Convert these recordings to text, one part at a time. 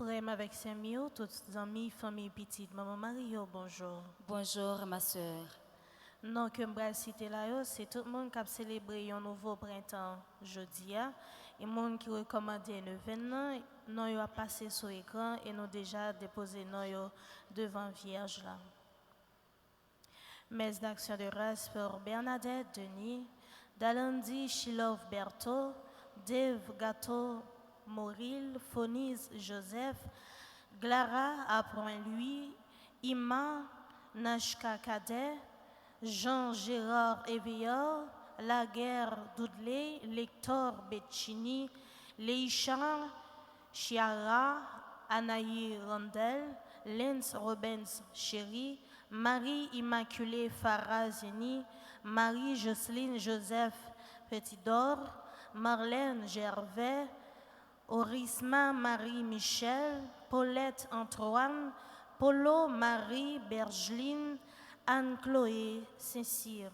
frères avec ses amis, tous amis, famille petite, maman Mario, bonjour. Bonjour ma soeur. Non, que je citer là, c'est tout le monde qui a célébré un nouveau printemps jeudi. Et le monde qui recommande un événement, nous a passé sur l'écran et nous déjà déposé nous devant Vierge là. Messe d'action de race pour Bernadette Denis, Dalandi Shilov Berto, Dave Gato Moril, Fonise Joseph, Glara Appoint-Louis, Ima Nashka Cadet, Jean-Gérard Eveillard, Laguerre Doudley, Lector Beccini, Leisha Chiara, Anaï Randel, Lens Robens Chéri, Marie-Immaculée Farazini, Marie-Jocelyne Joseph Petitdor, Marlène Gervais, Orisma Marie-Michel, Paulette Antoine, Polo Marie Bergeline, Anne-Chloé Saint-Cyr.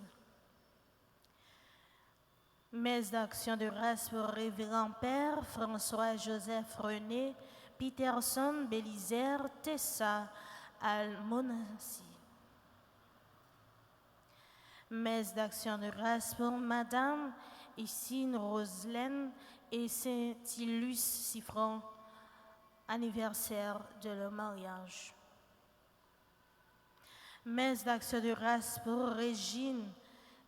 Messe d'action de grâce pour Révérend Père François-Joseph René, Peterson Bélisaire, Tessa Almonasi. Messe d'action de grâce pour Madame Issine Roselaine et Saint-Ilus Siffron, anniversaire de leur mariage. Messe d'action de grâce pour Régine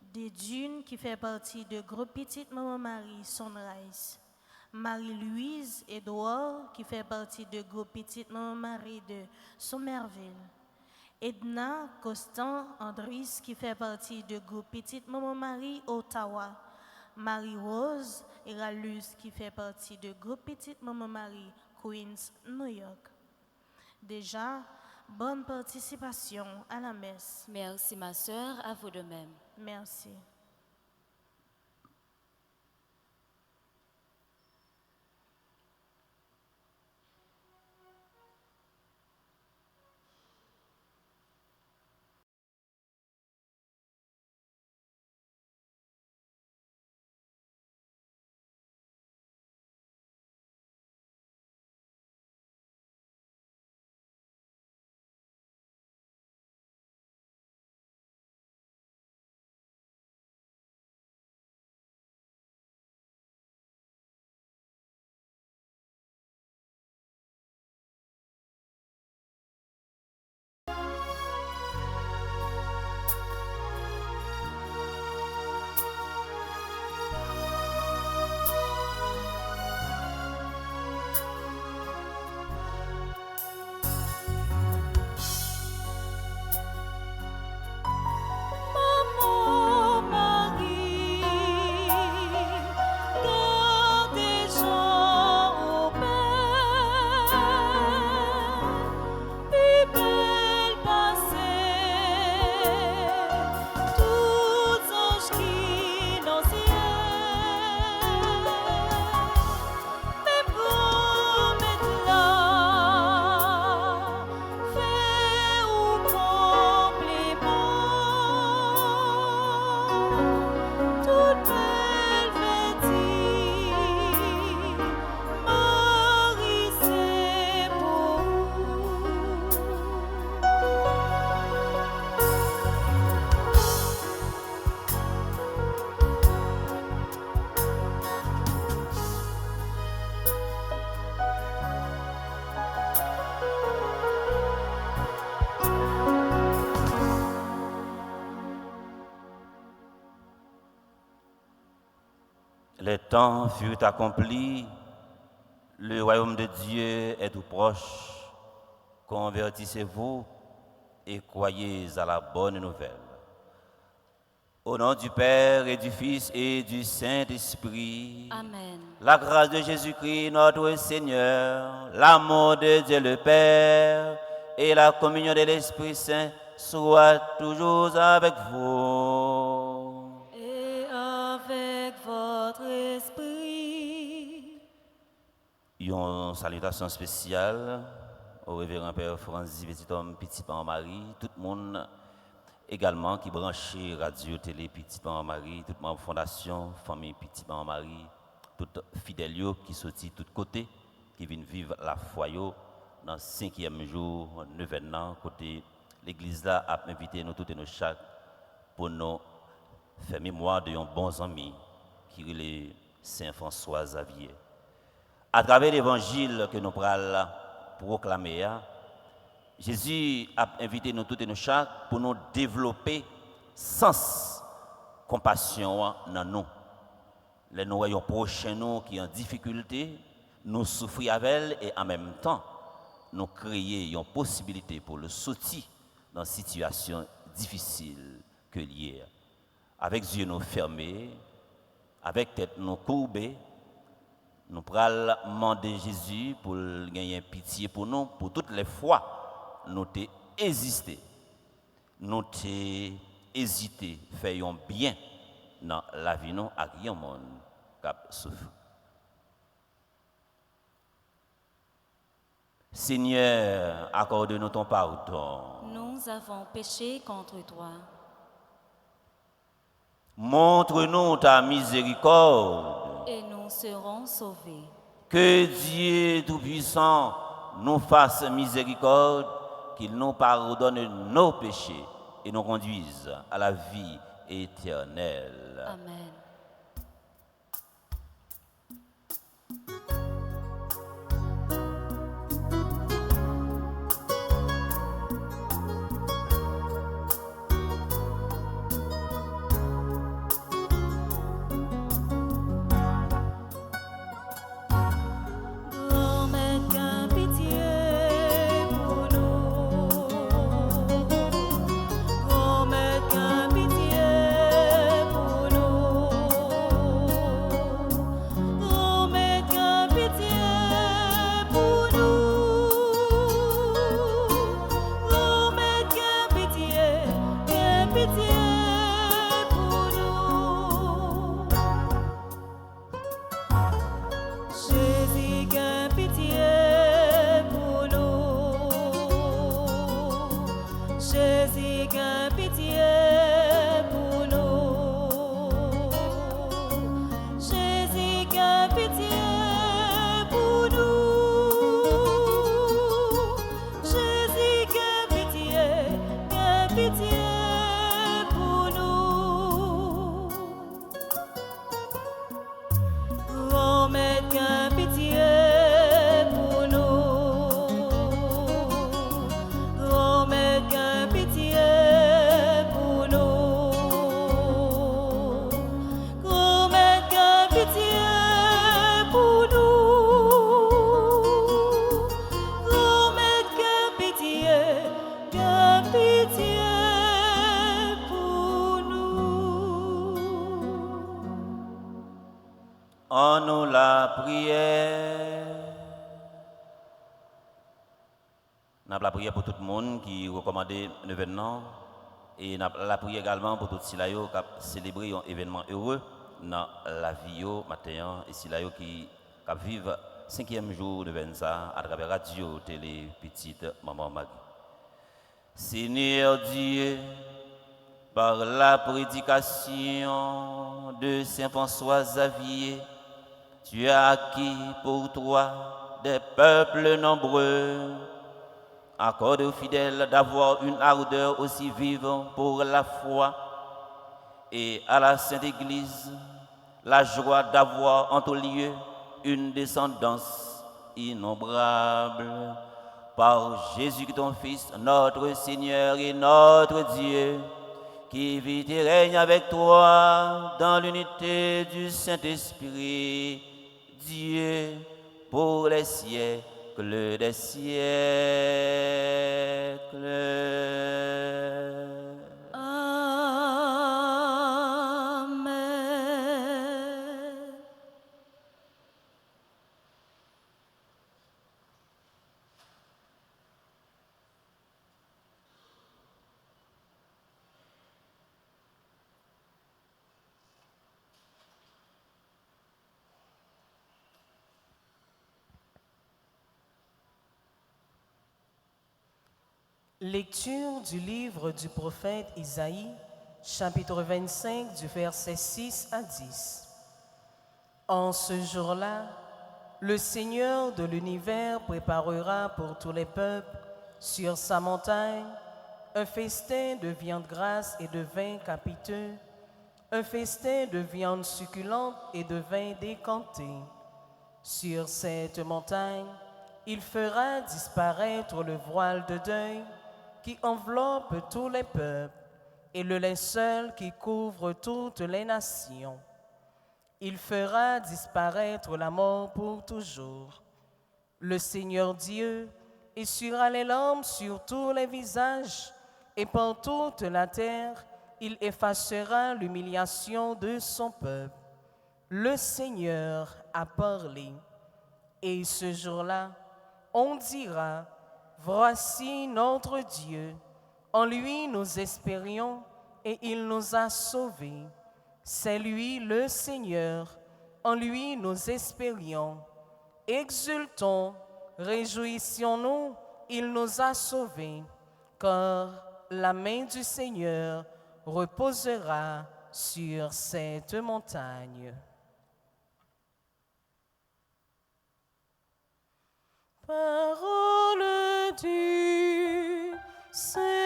des Dunes qui fait partie du groupe Petite Maman Marie Sunrise. Marie-Louise Edouard qui fait partie du groupe Petite Maman Marie de Somerville. Edna Constant Andris qui fait partie du groupe Petite Maman Marie Ottawa. Marie-Rose Eralus qui fait partie du groupe Petite Maman Marie Queens, New York. Déjà, bonne participation à la messe. Merci ma soeur, à vous de même. Merci. Les temps furent accomplis, le royaume de Dieu est tout proche. Convertissez-vous et croyez à la bonne nouvelle. Au nom du Père et du Fils et du Saint-Esprit. Amen. La grâce de Jésus-Christ, notre Seigneur, l'amour de Dieu le Père et la communion de l'Esprit Saint soient toujours avec vous. Et avec votre esprit. Une salutation spéciale au révérend Père Francis Petit Homme, Petit Pan Marie, tout le monde également qui branche radio, télé, Petit Pan Marie, toute ma fondation, famille Petit Pan Marie, tout fidèles qui sortent de tous côtés, qui viennent vivre la foi dans le 5e jour, 9e an, côté l'église là a invité nous tous et nous chaque pour nous faire mémoire de un bon ami qui est Saint François Xavier. À travers l'évangile que nous allons proclamer, Jésus a invité nous tous et nous chaque pour nous développer sens compassion dans nous. Les nous voyons prochains nous qui ont difficulté, nous souffrir avec elle et en même temps nous créer une possibilité pour le sortir dans une situation difficile que liée. Avec les yeux nous fermés, avec tête nous courbée, nous allons demander Jésus pour gagner pitié pour nous, pour toutes les fois nous t'ai hésité, nous t'ai hésité, faisons bien dans la vie nous à rien monde qui souffre. Seigneur, accorde-nous ton pardon. Nous avons péché contre toi. Montre-nous ta miséricorde. Et nous serons sauvés. Que Dieu Tout-Puissant nous fasse miséricorde, qu'il nous pardonne nos péchés et nous conduise à la vie éternelle. Amen. En nous la prière. Nous avons la prière pour tout le monde qui recommande un événement. Et nous avons la prière également pour tout le monde qui a célébré un événement heureux dans la vie matin. Et Silayo qui vivent 5e jour de Venza à travers radio, télé, petite maman Maggie. Seigneur Dieu, par la prédication de Saint François Xavier, tu as acquis pour toi des peuples nombreux. Accorde aux fidèles d'avoir une ardeur aussi vive pour la foi et à la Sainte Église la joie d'avoir en tout lieu une descendance innombrable. Par Jésus ton Fils, notre Seigneur et notre Dieu, qui vit et règne avec toi dans l'unité du Saint-Esprit, Dieu, pour les siècles des siècles. Amen. Lecture du livre du prophète Isaïe, chapitre 25, du verset 6 à 10. En ce jour-là, Le Seigneur de l'univers préparera pour tous les peuples sur sa montagne un festin de viande grasse et de vin capiteux, un festin de viande succulente et de vin décanté. Sur cette montagne, il fera disparaître le voile de deuil qui enveloppe tous les peuples et le linceul qui couvre toutes les nations. Il fera disparaître la mort pour toujours. Le Seigneur Dieu essuiera les larmes sur tous les visages, et par toute la terre, il effacera l'humiliation de son peuple. Le Seigneur a parlé, et ce jour-là, on dira, voici notre Dieu, en lui nous espérions, et il nous a sauvés. C'est lui le Seigneur, en lui nous espérions. Exultons, réjouissons-nous, il nous a sauvés, car la main du Seigneur reposera sur cette montagne. Parole du Seigneur.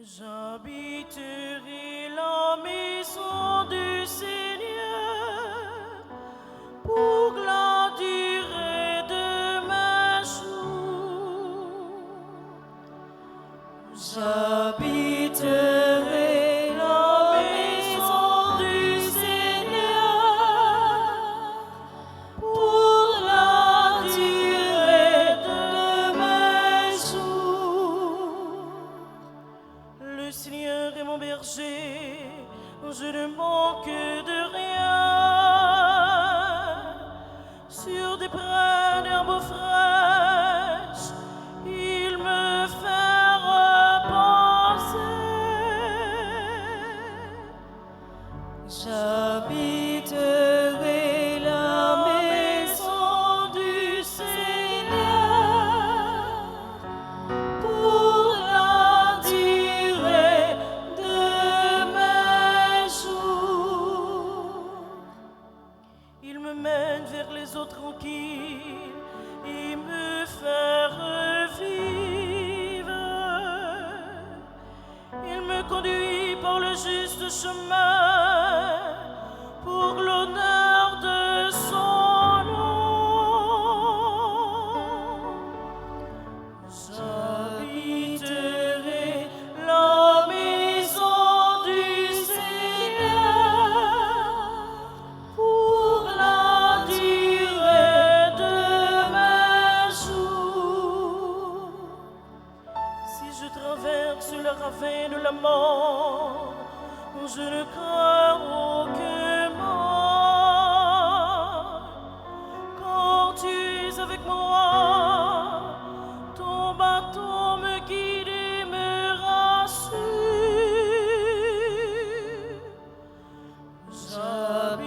J'habiterai la maison du Seigneur pour la durée de mes jours. J'habiterai la maison du Seigneur pour la durée de mes jours. Le Seigneur est mon berger, je ne manque de rien. Sur des prés d'herbes fraîches, il me fait reposer. J'habiterai la maison du Seigneur pour la durée de mes jours. Il me mène vers les eaux tranquilles et me fait revivre. Il me conduit par le juste chemin pour l'honneur de son nom. J'habiterai la maison du Seigneur pour la durée de mes jours. Si je traverse le ravin de la mort, je ne crains aucun mal. Quand tu es avec moi, ton bâton me guide et me rassure.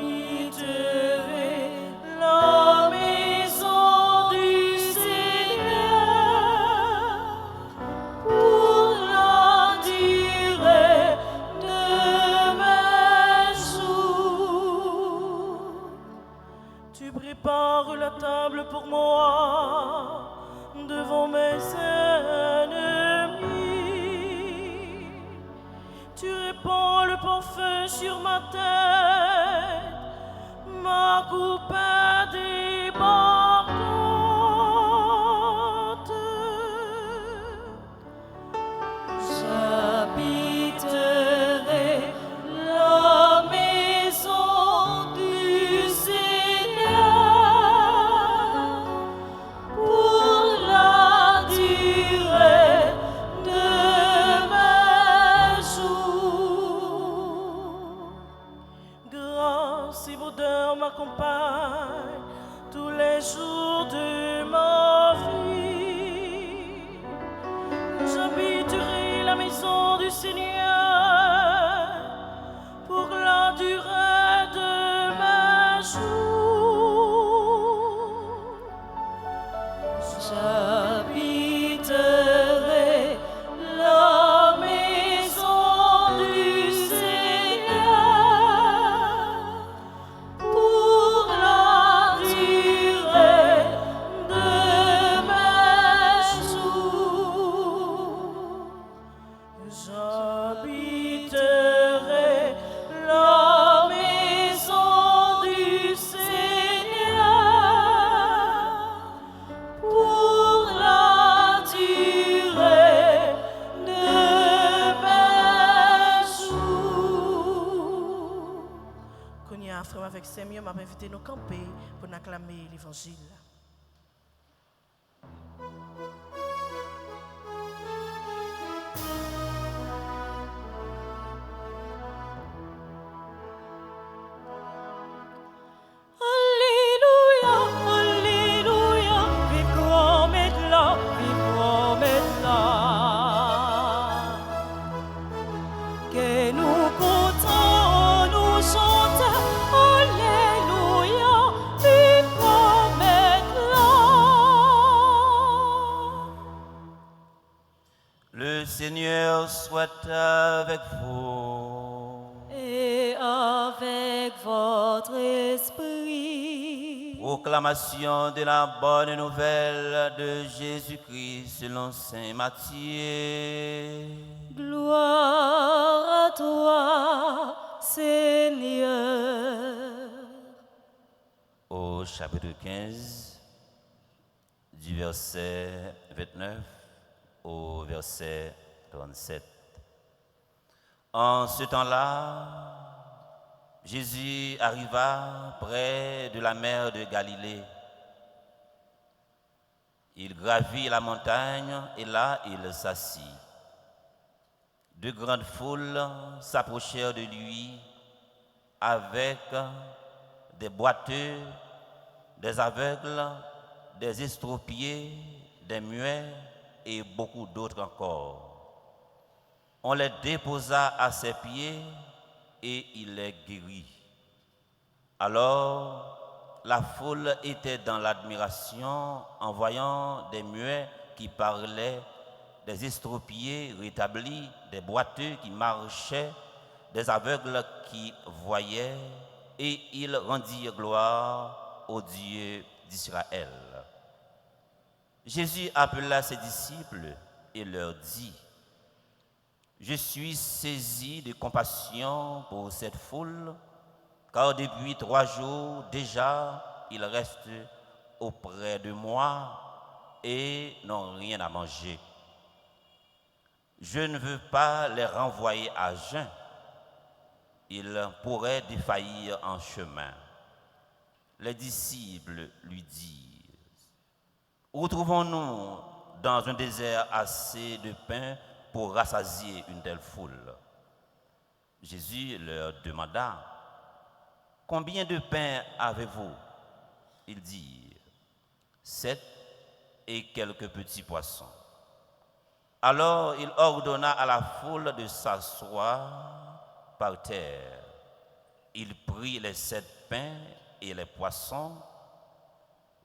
J'habiterai la maison du Seigneur pour la durée de mes jours. Tu prépares la table pour moi devant mes ennemis. Tu répands le parfum sur ma tête, ma coupe est débordante. J'habiterai la maison du Seigneur pour la durée de mes jours. Grâce et bonheur m'accompagnent tous les jours de ma vie. J'habiterai la maison maison du Seigneur pour la durée de mes jours. J'habiterai la maison du Seigneur pour la durée de mes jours. J'habiterai la maison du Seigneur pour la durée de mes jours. Konya, frère, avec Samuel, m'a invité nous camper pour nous acclamer l'évangile. Alléluia, Alléluia, vive comme est là, vive comme est là. Que nous comptons, nous chantons, Alléluia, vive comme est là. Le Seigneur soit avec vous. Et avec votre esprit. Proclamation de la bonne nouvelle de Jésus-Christ selon saint Matthieu. Gloire à toi, Seigneur. Au chapitre 15, du verset 29 au verset 37. En ce temps-là, Jésus arriva près de la mer de Galilée. Il gravit la montagne et là il s'assit. De grandes foules s'approchèrent de lui avec des boiteux, des aveugles, des estropiés, des muets et beaucoup d'autres encore. On les déposa à ses pieds et il les guérit. Alors, la foule était dans l'admiration en voyant des muets qui parlaient, des estropiés rétablis, des boiteux qui marchaient, des aveugles qui voyaient, et ils rendirent gloire au Dieu d'Israël. Jésus appela ses disciples et leur dit: je suis saisi de compassion pour cette foule, car depuis 3 jours déjà, ils restent auprès de moi et n'ont rien à manger. Je ne veux pas les renvoyer à jeun. Ils pourraient défaillir en chemin. Les disciples lui dirent: où trouvons-nous dans un désert assez de pain pour rassasier une telle foule? Jésus leur demanda: combien de pain avez-vous? Ils dirent: 7 et quelques petits poissons. Alors il ordonna à la foule de s'asseoir par terre. Il prit les 7 pains et les poissons,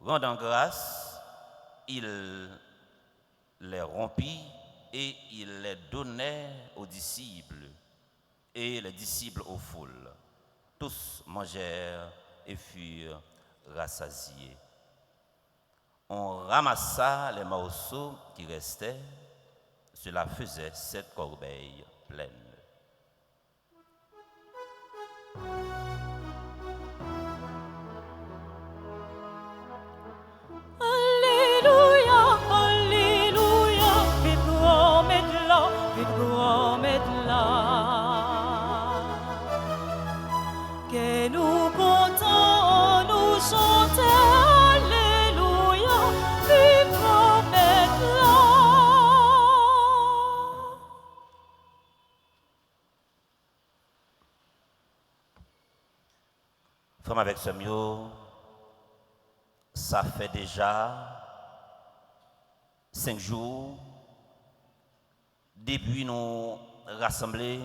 rendant grâce, il les rompit et il les donnait aux disciples, et les disciples aux foules. Tous mangèrent et furent rassasiés. On ramassa les morceaux qui restaient, cela faisait 7 corbeilles pleines. Alléluia, Alléluia, vive comme est là, vive comme est là. Que nous comptons, nous chantons, Alléluia, vive comme est là. Frère avec Samuel, ça fait déjà 5 jours depuis nous rassembler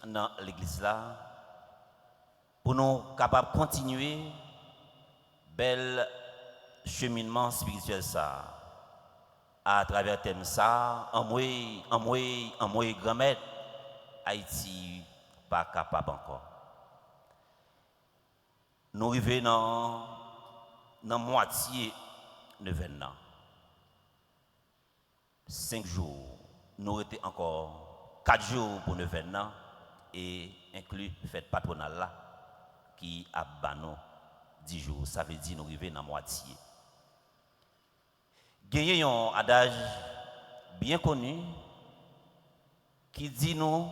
dans l'église là, pour nous capables de continuer bel cheminement spirituel ça, à travers thème ça, en moi grand-mère, Haïti pas capable encore. Nous arrivons dans moitié neuvaine. 5 jours, nous étions encore 4 jours pour neuvaine et inclus fête patronale là qui a banné 10 jours. Ça veut dire nous arrivons dans moitié. Il y a un adage bien connu qui dit nous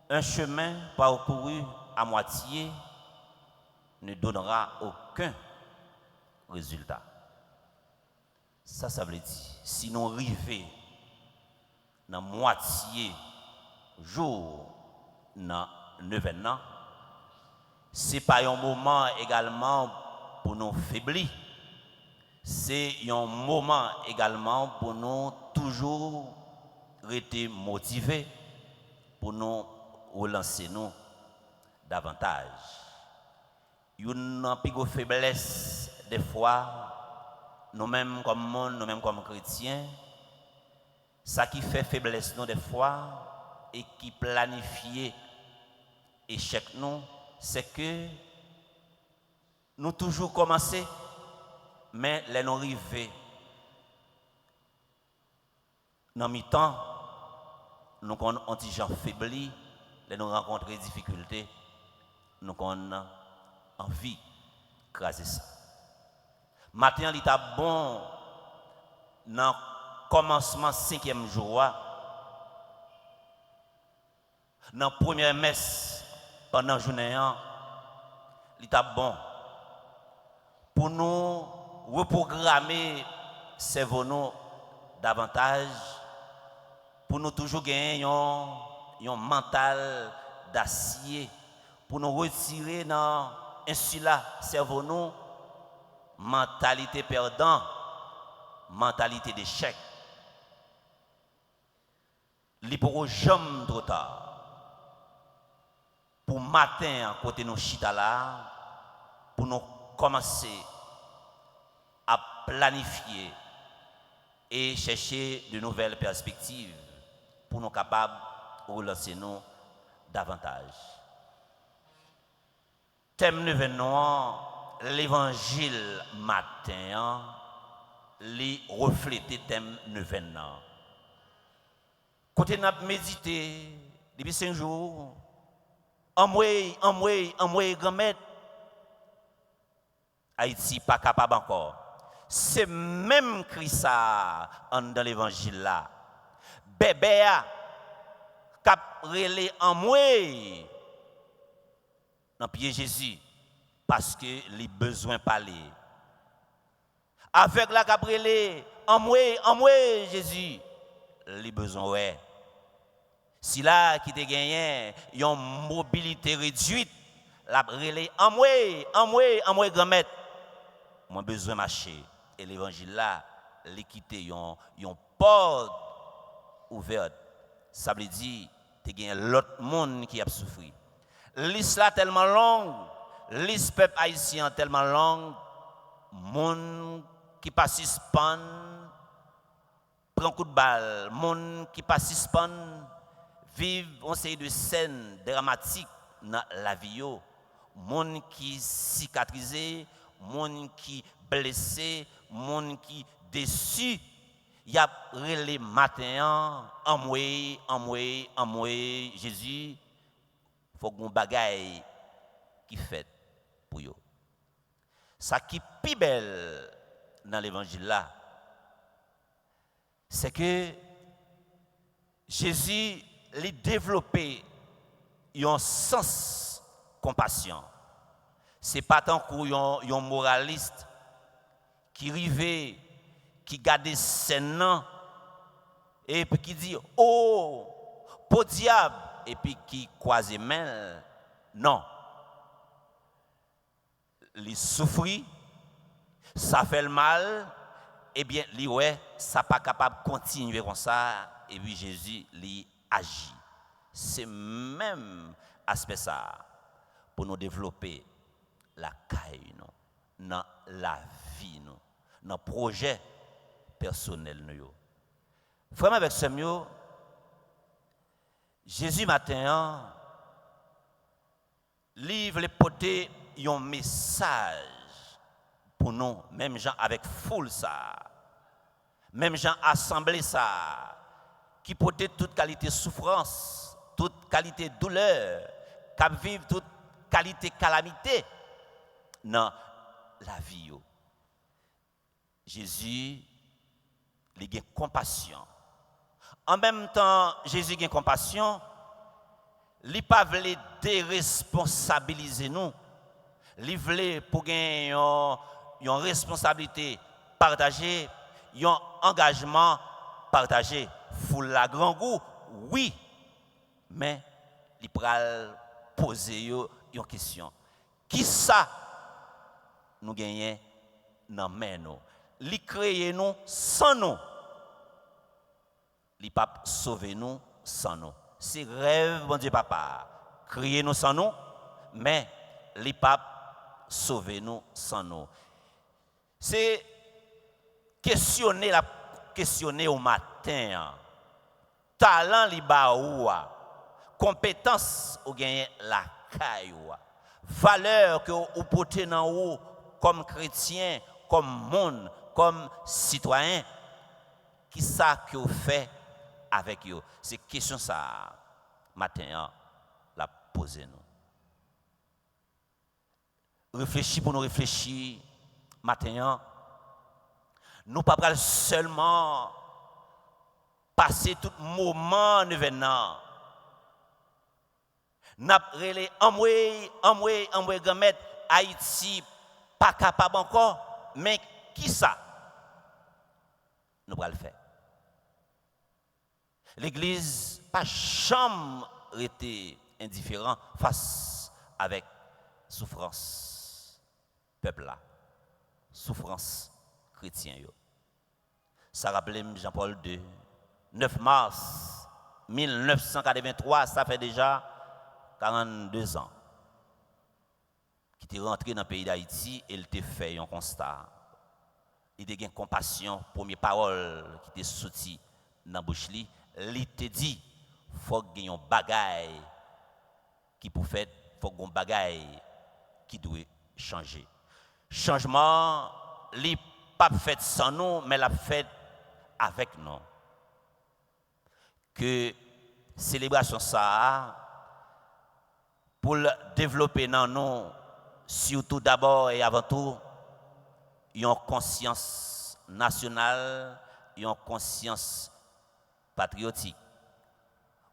un chemin parcouru à moitié ne donnera aucun résultat. Ça veut dire, si nous arrivons dans moitié jour dans 9 ans, ce n'est pas un moment également pour nous faiblir. C'est un moment également pour nous toujours rester motivés, pour nous relancer nous davantage. Une plus grande faiblesse des fois, nous-mêmes comme monde, nous-mêmes comme chrétiens, ça qui fait faiblesse nous des fois et qui planifie échec nous, c'est que nous toujours commencer, mais les nous arrivés dans mi-temps, nous avons un petit gens faibli, les nous rencontrons des difficultés, nous avons envie de craser ça. Maintenant, il est bon dans le commencement 5e jour, dans la première messe pendant la journée, il est bon pour nous reprogrammer cerveau davantage, pour nous toujours gagner un mental d'acier, pour nous retirer dans insula cerveau mentalité perdant, mentalité d'échec. Il pour jamais trop tard. Pour matin, à côté de nos chita là, pour nous commencer à planifier et chercher de nouvelles perspectives pour nous capables de relancer nous davantage. Thème événement, l'évangile matin, les refléter thème événement. Côté n'a médité depuis 5 jours, en moi, grand-mère, Haïti pas capable encore. C'est même Christ ça dans l'évangile là. Bébé a cap relé en moi dans pied Jésus parce que les besoins parler. Avec la cap relé en moi Jésus, les besoins ouais. Si là qui te gagné une mobilité réduite, la relé en moi grand-mère, moi besoin marcher. Et l'évangile là, l'équité, yon porte ouverte. Ça veut dire, tu as gagné l'autre monde qui a souffert. Liste là tellement longue, liste peuple haïtien tellement longue, monde qui passe suspend, prend coup de balle, monde qui passe suspend, vivent une série de scènes dramatiques dans la vie, monde qui cicatrisé, monde qui blessé, monde qui déçu, il y a relé matin en moi Jésus, faut qu'on bagaille qui fait pour yo. Ça qui plus belle dans l'évangile là, c'est que Jésus a développé un sens compassion. C'est pas tant qu'un moraliste qui rive, qui garde scène et puis qui dit oh pour diable et puis qui croise main. Non. Il souffre, ça fait le mal, et bien, lui ouais, ça pas capable de continuer comme ça et puis Jésus lui agit. C'est même aspect ça pour nous développer la caille, dans la vie, dans le projet personnel. Vraiment avec ce mot, Jésus matin, livre les potés un message pour nous, même gens avec foule ça, même gens assemblés ça, qui portent toute qualité souffrance, toute qualité douleur, qui vivent toute qualité calamité dans la vie. Jésus, il a compassion. En même temps, Jésus a compassion, il ne pas voulu déresponsabiliser nous. Il voulait pour gagner une responsabilité partagée, un engagement partagé. Pour la grand goût, oui, mais il pral poser une question. Qui ça nous gagnons dans main nous? Il crée nous sans nous. Il pas sauver nous sans nous. C'est rêve bon Dieu papa. Créer nous sans nous, mais il pas sauver nous sans nous. C'est questionner au matin. Talent li ba ou, compétence ou gagner la caille, valeur que ou porter dans ou comme chrétien, comme monde, comme citoyen, qui ça que vous fait avec vous? C'est question ça matin la poser nous. Réfléchis pour nous réfléchir matin. Nous pas seulement passer tout moment événement. N'a relé amway gamet Haïti pas capable encore, mais qui ça nous va le faire. L'église pas jamais été indifférent face avec souffrance peuple là. Souffrance chrétien yo. Ça rappelle Jean-Paul II 9 mars 1983, ça fait déjà 42 ans qu'il est rentré dans le pays d'Haïti et il a fait un constat. Il a eu compassion, première parole qui était sortie dans la bouche. Il a dit qu'il faut qu'il y ait un bagaille qui peut faire, il faut qu'il y ait un bagaille qui doit changer. Changement, il n'est pas fait sans nous, mais il fait avec nous. Que célébration ça pour développer dans nous surtout d'abord et avant tout une conscience nationale, une conscience patriotique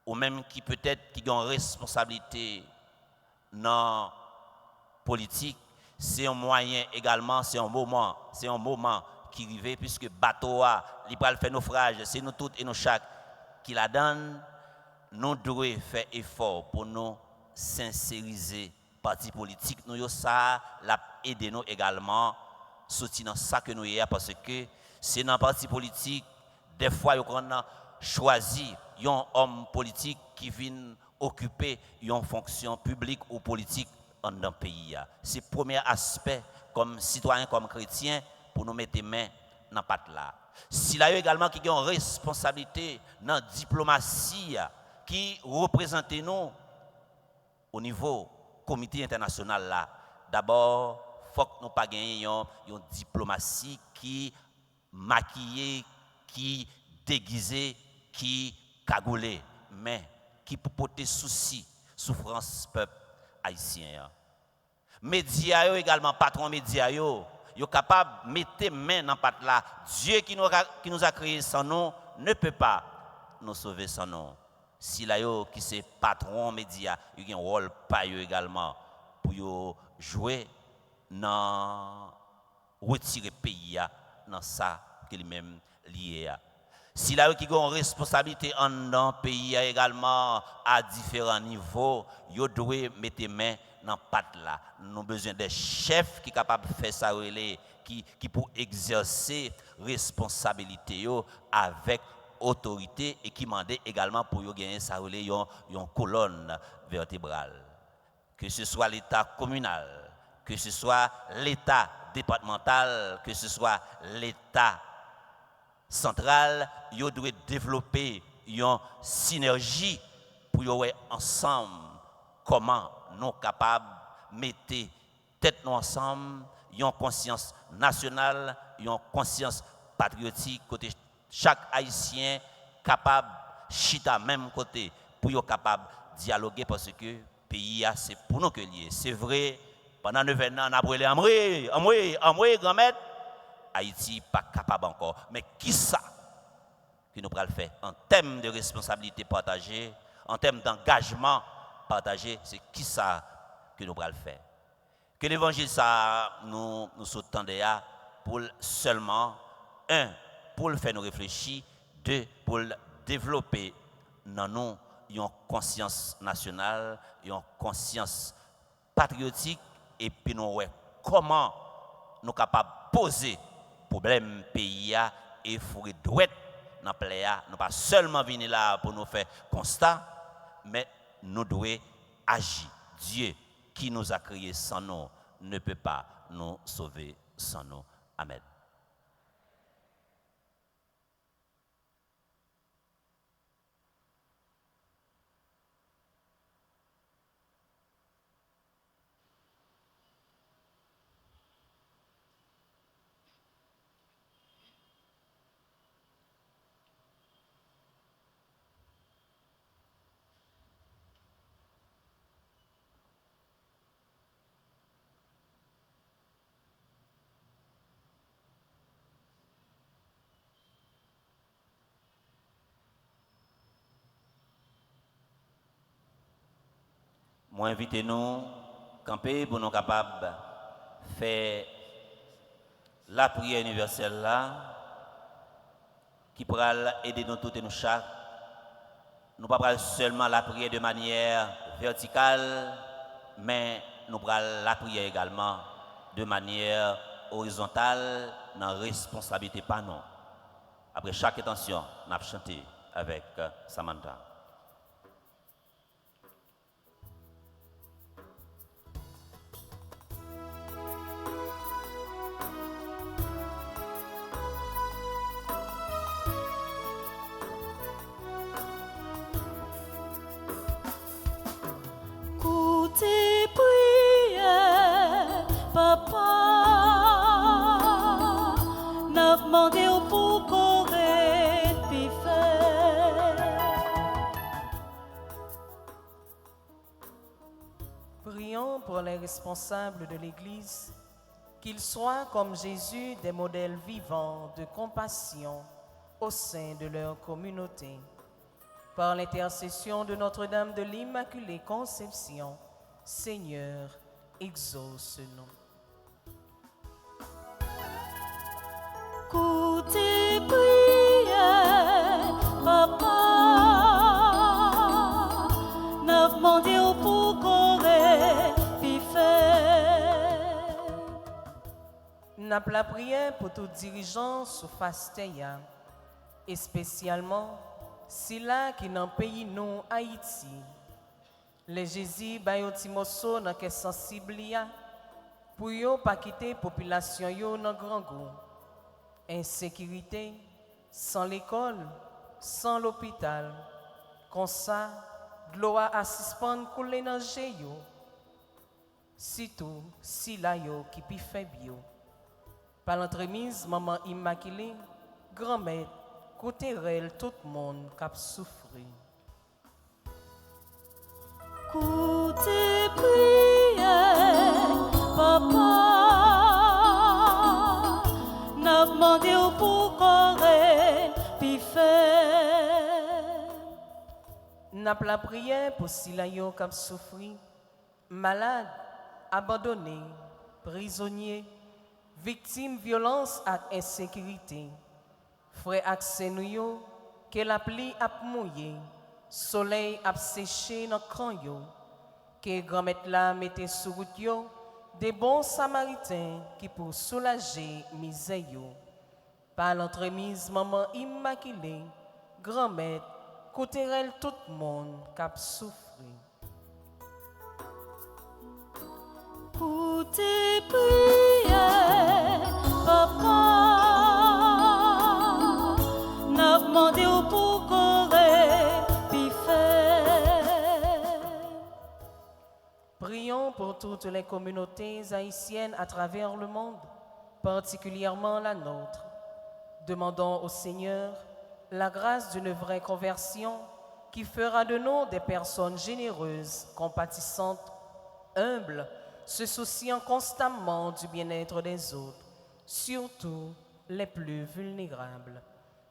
ou même qui peut-être qui ont responsabilité dans la politique, c'est un moyen également, c'est un moment qui arrive puisque bateau il va faire naufrage, c'est nous toutes et nous chaque qui la donne, nous devons faire effort pour nous sincériser parti politique nous ça l'a aider nous également sortir dans ça que nous y a parce que c'est dans parti politique des fois on a choisi un homme politique qui vient occuper une fonction publique ou politique dans un pays. C'est le premier aspect comme citoyen comme chrétien pour nous mettre main dans patte là. S'il y a également qui ont une responsabilité dans la diplomatie qui représente nous au niveau comité international là. D'abord, il faut que nous pas gagner une diplomatie qui maquillée, qui déguisée, qui cagoulée, mais qui peut porter souci, souffrance peuple haïtien. Médias également, patron médias yo capable de mettre main dans patte là. Dieu qui nous a créés sans nous ne peut pas nous sauver sans nous. Si là qui c'est patron média, il y a un rôle pas également pour jouer dans retirer pays dans ça que lui-même lié. Si là qui a une responsabilité en pays également à différents niveaux, il doit mettre main dans patte là. Nous avons besoin des chefs qui sont capables de faire ça qui pour exercer responsabilité avec autorité et qui demandait également pour yo gagner ça une colonne vertébrale. Que ce soit l'État communal, que ce soit l'État départemental, que ce soit l'État central, yo doit développer une synergie pour yo ensemble comment nous capables mettre tête nous ensemble, une conscience nationale, une conscience patriotique côté chaque haïtien capable chita même côté pour yo capable dialoguer parce que pays c'est pour nous que lié. C'est vrai pendant 9 ans on a brûlé Amoué grand-mère Haïti pas capable encore. Mais qui ça que nous pourrons le faire en termes de responsabilité partagée, en termes d'engagement partagé, c'est qui ça que nous pourrons le faire. Que l'évangile ça nous sautons déjà pour seulement pour le faire nous réfléchir, 2 pour le développer dans nous une conscience nationale, une conscience patriotique et puis nous ouais comment nous capables poser problème pays et fourrer douette dans pays nous pas seulement venir là pour nous faire constat mais nous devons agir. Dieu qui nous a créés sans nous ne peut pas nous sauver sans nous. Amen. Moi, invitez-nous camper pour nous capables de faire la prière universelle là, qui pourra aider nous tous et nous chaque. Nous ne pas seulement la prière de manière verticale, mais nous pourrons la prière également de manière horizontale, dans responsabilité pas non. Après chaque intention, nous avons chanté avec Samantha. Prions pour les responsables de l'Église, qu'ils soient comme Jésus des modèles vivants de compassion au sein de leur communauté. Par l'intercession de Notre-Dame de l'Immaculée Conception, Seigneur, exauce-nous. Écoutez, prière, papa, n'a demandé pour corée, puis fait. N'a la prière pour tous dirigeants sous Fastéa, et spécialement si là qui dans pays nous Haïti. Les Jésus bayo timoso dans que sensible pour yo pas quitter population yo dans grand goût. Insécurité, sans l'école, sans l'hôpital. Comme ça, gloire à suspendre couler dans yo. Surtout, si la yo qui pi fait bio. Par l'entremise, maman immaculée, grand-mère, côté réel, tout le monde qui a souffert. Écoutez, prière, papa, n'a demandé pour corée, puis fait. N'a la prière pour si la yo qui a souffert, malade, abandonné, prisonnier, victime violence et insécurité. Frère accès nous yo, que la pluie a mouillé, soleil a séché dans cran yo, que grand-mère la mette sur route yo, des bons samaritains qui pour soulager misère yo. Par l'entremise maman immaculée, grand-mère, côté tout le monde cap souffri. Pour tes prières, papa, n'a demandé au pour corée, puis fait. Prions pour toutes les communautés haïtiennes à travers le monde, particulièrement la nôtre. Demandons au Seigneur la grâce d'une vraie conversion qui fera de nous des personnes généreuses, compatissantes, humbles, se souciant constamment du bien-être des autres, surtout les plus vulnérables.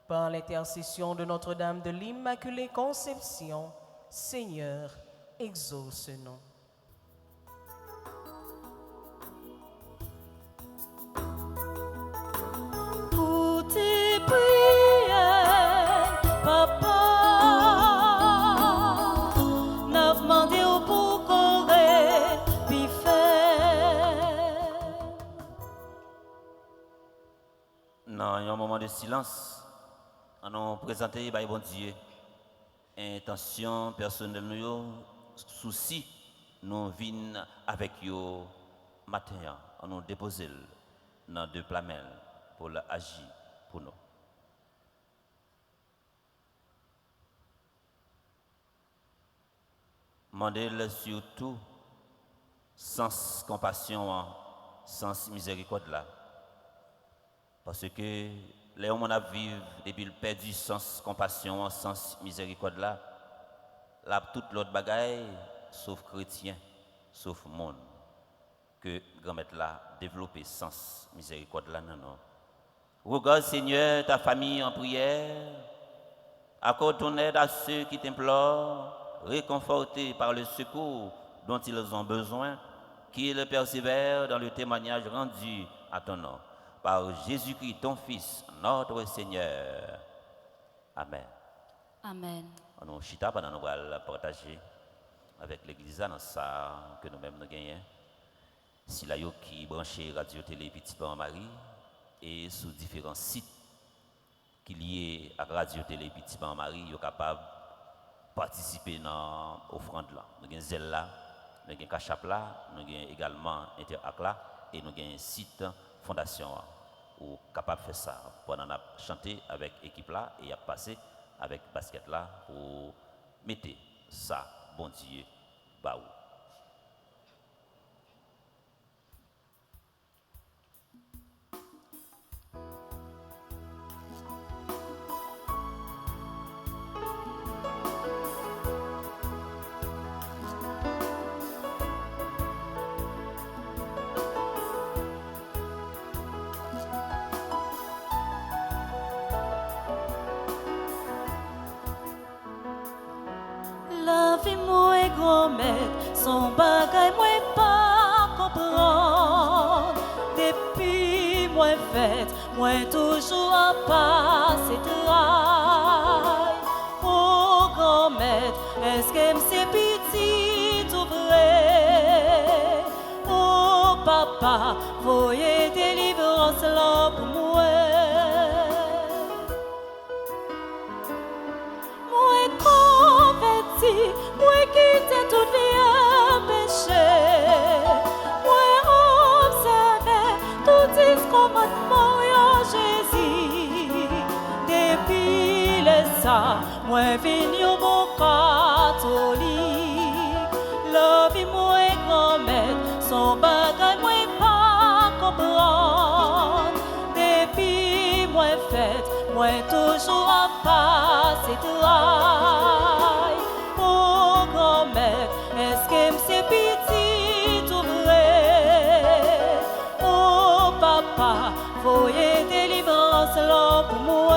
Par l'intercession de Notre-Dame de l'Immaculée Conception, Seigneur, exauce-nous. Pour tes prières, papa, n'a demandé au pour corée, puis fait. Dans un moment de silence, nous présenter par bon Dieu intention personnelle nous souci nous venons avec yo matin on nous déposer dans deux plamels pour agir pour nous. Mandel surtout sans compassion, sans miséricorde là. Parce que les hommes a vivre depuis le perdu sans compassion, sans miséricorde là, toute l'autre bagaille, sauf chrétien, sauf monde, que grand-mère là développé sans miséricorde là, non. Regarde Seigneur ta famille en prière, accorde ton aide à ceux qui t'implorent, réconfortés par le secours dont ils ont besoin, qu'ils persévèrent dans le témoignage rendu à ton nom. Par Jésus-Christ, ton Fils, notre Seigneur. Amen. Amen. On a chita pendant nous allons partager avec l'Église dans ça que nous-mêmes nous gagnons. Si la yo qui branché Radio Télé Petit Pan Marie et sur différents sites qui liés à Radio Télé Petit Pan Marie, yo capable participer dans l'offrande là. Nous avons Zelle là, nous avons Cachap là, nous avons également Interact là et nous avons un site fondation ou capable de faire ça pendant a chanté avec l'équipe là et a passé avec basket là pour mettre ça bon Dieu baou. La vie moi grand-mère, son bagay moi pas comprendre. Depuis moi fête, moi toujours à passer travail. Oh grand-mère, est-ce que c'est petit tout vrai? Oh papa, voyez délivrance là pour moi. Moi quitte toute vie péché, moi observe tout ce commandement de Jésus. Depuis le sang, moi venu au bon catholique. La vie moi grand-mère, son bagage moi pas comprendre. Depuis moi fête, moi toujours à passer travail. Oh grand-mère, est-ce que c'est petit tout vrai? Oh papa, voyez délivrance là pour moi.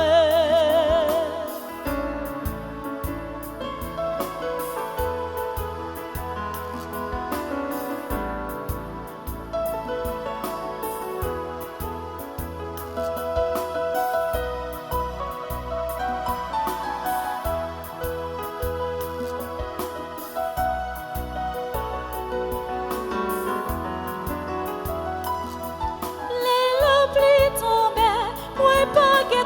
Les pluies tombent, moi pas que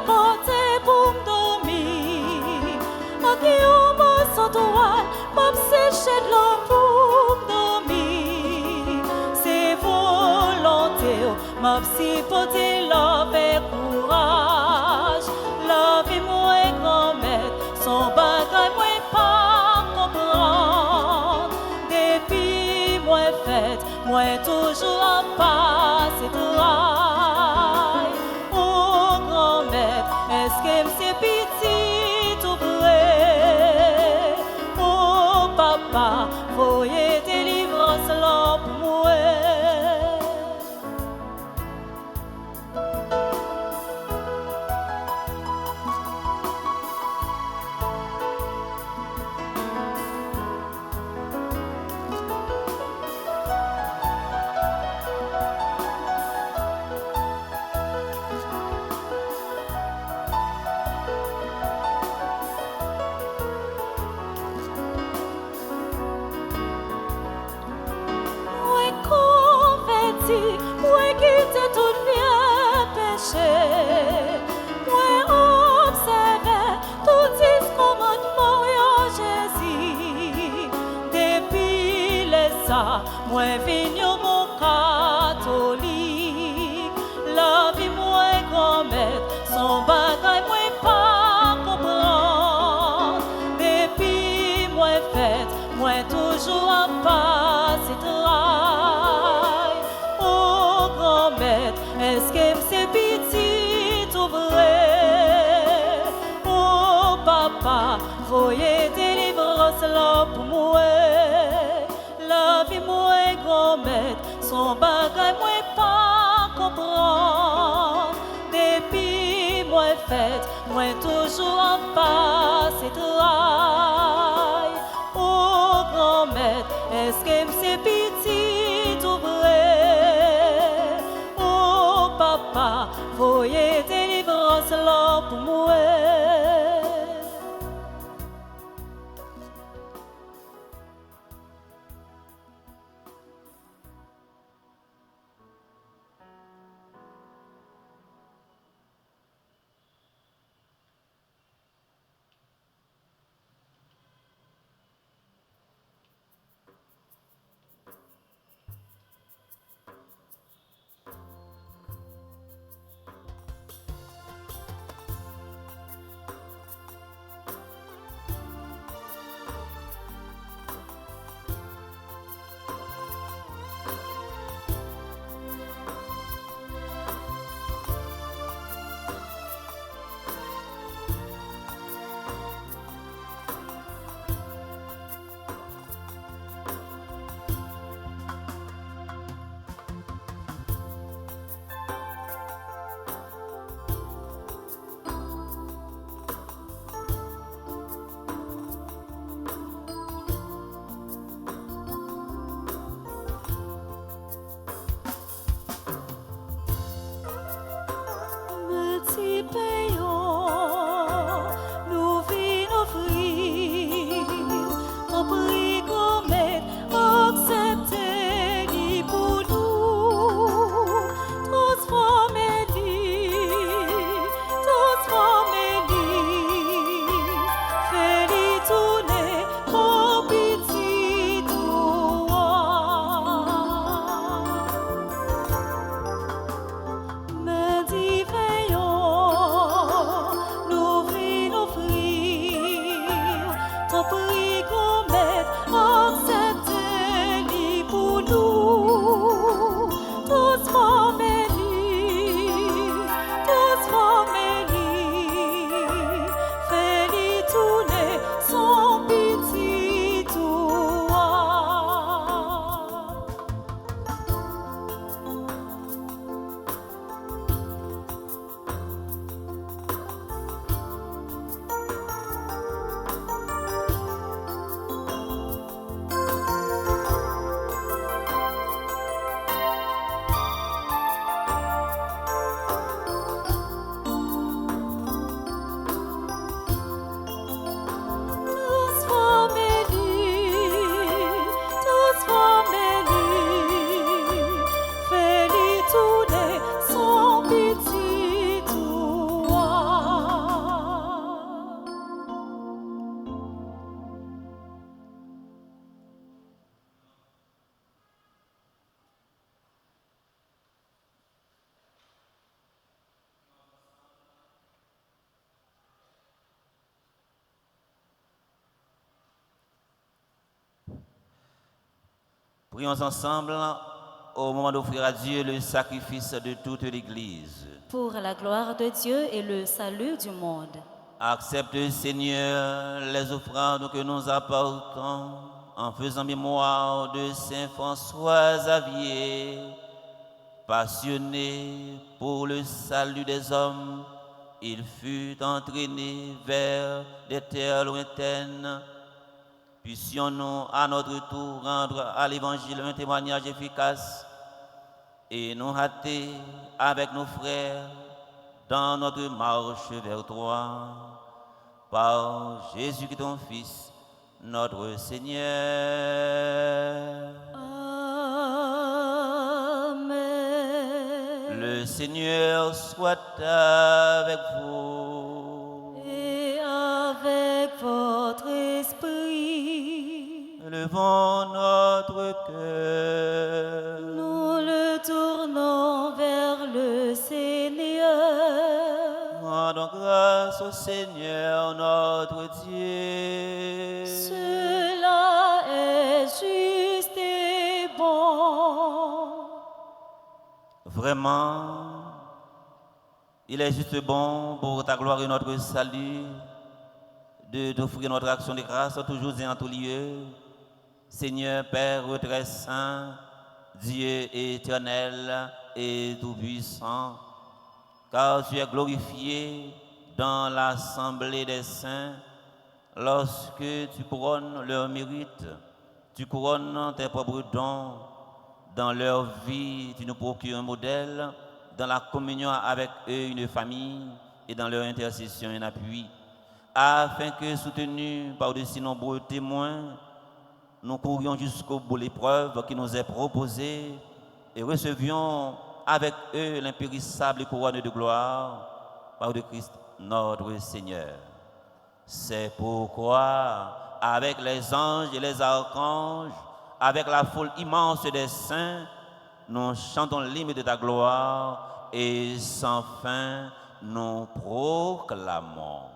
m'a si porté la paix courage, la vie moi grand-mère, son bagage moi pas comprendre. Depuis moi fait, moi toujours à passer travail. Oh grand-mère, est-ce que c'est petit tout vrai? Oh papa, voyez délivrance là pour moi. Moi quitte tout bien péché, moi observe tout ces commandements en Jésus. Depuis les ça, moi venu mon catholique, la vie moi grand-mère, son bagage moi pas comprendre. Depuis moi fête, moi toujours à passer travail. Oh grand-mère, est-ce que c'est petit tout vrai? Oh papa, voyez délivrance là pour moi. La vie moi grand-mère, son bagage moi pas comprendre. Depuis moi fête, moi toujours à passer travail. Oh grand-mère, est-ce que c'est petit tout vrai? Oh papa, voyez délivrance là pour moi. Prions ensemble au moment d'offrir à Dieu le sacrifice de toute l'Église. Pour la gloire de Dieu et le salut du monde. Accepte, Seigneur, les offrandes que nous apportons en faisant mémoire de Saint François Xavier, passionné pour le salut des hommes. Il fut entraîné vers des terres lointaines. Puissions-nous à notre tour rendre à l'Évangile un témoignage efficace et nous hâter avec nos frères dans notre marche vers toi, par Jésus ton Fils, notre Seigneur. Amen. Le Seigneur soit avec vous. Et avec votre esprit. Levons notre cœur. Nous le tournons vers le Seigneur. Rendons grâce au Seigneur notre Dieu. Cela est juste et bon. Vraiment, il est juste bon pour ta gloire et notre salut de t'offrir notre action de grâce toujours et en tout lieu. Seigneur, Père très saint, Dieu éternel et tout-puissant, car tu es glorifié dans l'assemblée des saints lorsque tu couronnes leur mérite, tu couronnes tes propres dons. Dans leur vie, tu nous procures un modèle, dans la communion avec eux, une famille, et dans leur intercession, un appui, afin que, soutenus par de si nombreux témoins, nous courions jusqu'au bout l'épreuve qui nous est proposée et recevions avec eux l'impérissable couronne de gloire par de Christ notre Seigneur. C'est pourquoi, avec les anges et les archanges, avec la foule immense des saints, nous chantons l'hymne de ta gloire et sans fin nous proclamons.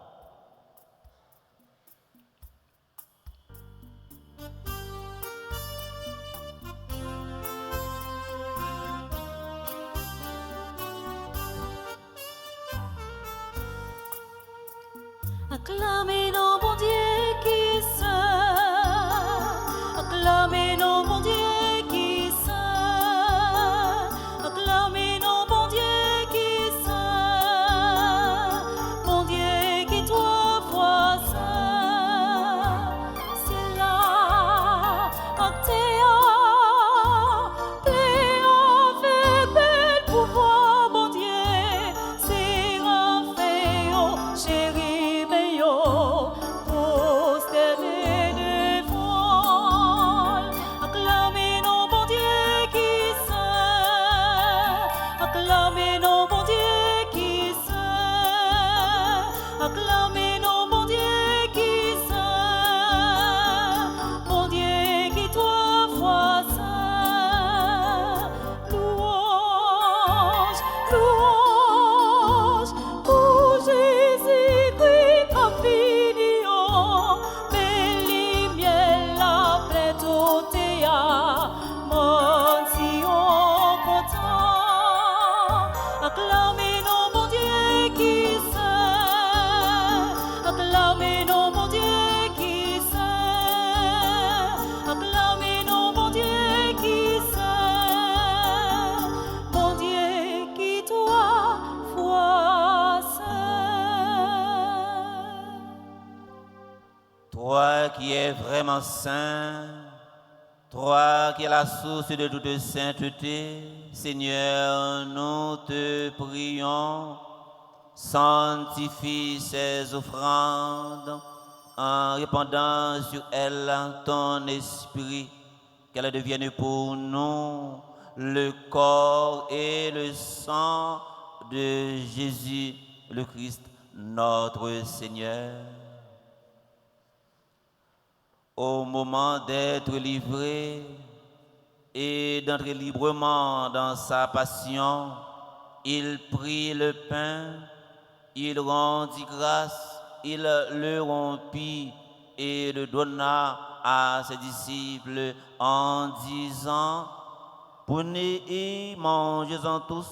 Acclamez nos bon Dieu qui est saint. Acclamez nos bon Dieu qui est saint. Acclamez nos bon Dieu qui est saint. Bon Dieu qui trois fois saint. C'est là, Actéa, plaît avec bel pouvoir, bon Dieu, c'est Raphaël, chéri. Toi qui es vraiment saint, toi qui es la source de toute sainteté, Seigneur, nous te prions, sanctifie ces offrandes en répandant sur elles ton esprit, qu'elles deviennent pour nous le corps et le sang de Jésus le Christ, notre Seigneur. Au moment d'être livré et d'entrer librement dans sa passion, il prit le pain, il rendit grâce, il le rompit et le donna à ses disciples en disant, prenez et mangez-en tous,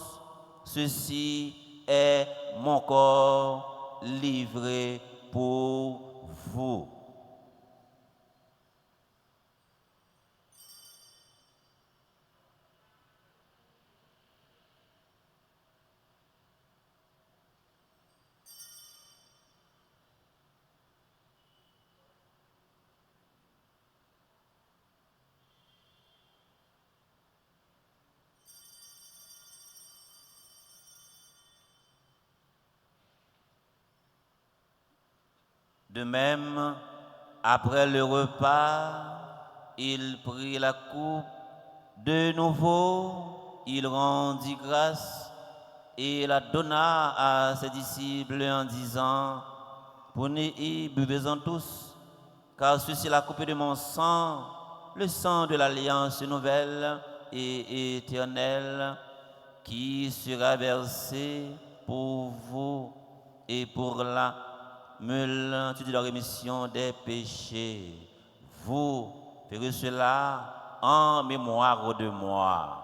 ceci est mon corps livré pour vous. De même, après le repas, il prit la coupe. De nouveau, il rendit grâce et la donna à ses disciples en disant, prenez et buvez-en tous, car ceci est la coupe de mon sang, le sang de l'alliance nouvelle et éternelle, qui sera versé pour vous et pour la multitude de la rémission des péchés. Vous ferez cela en mémoire de moi.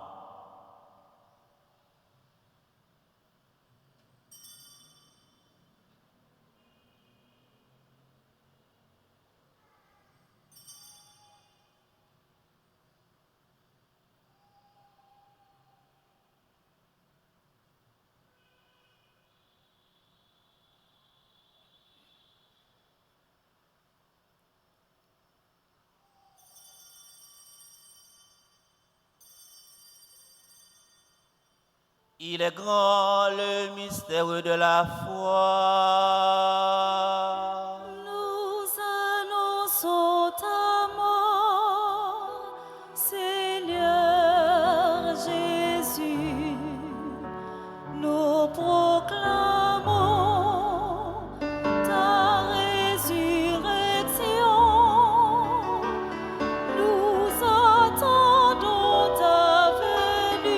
Il est grand le mystère de la foi. Nous annonçons ta mort, Seigneur Jésus. Nous proclamons ta résurrection. Nous attendons ta venue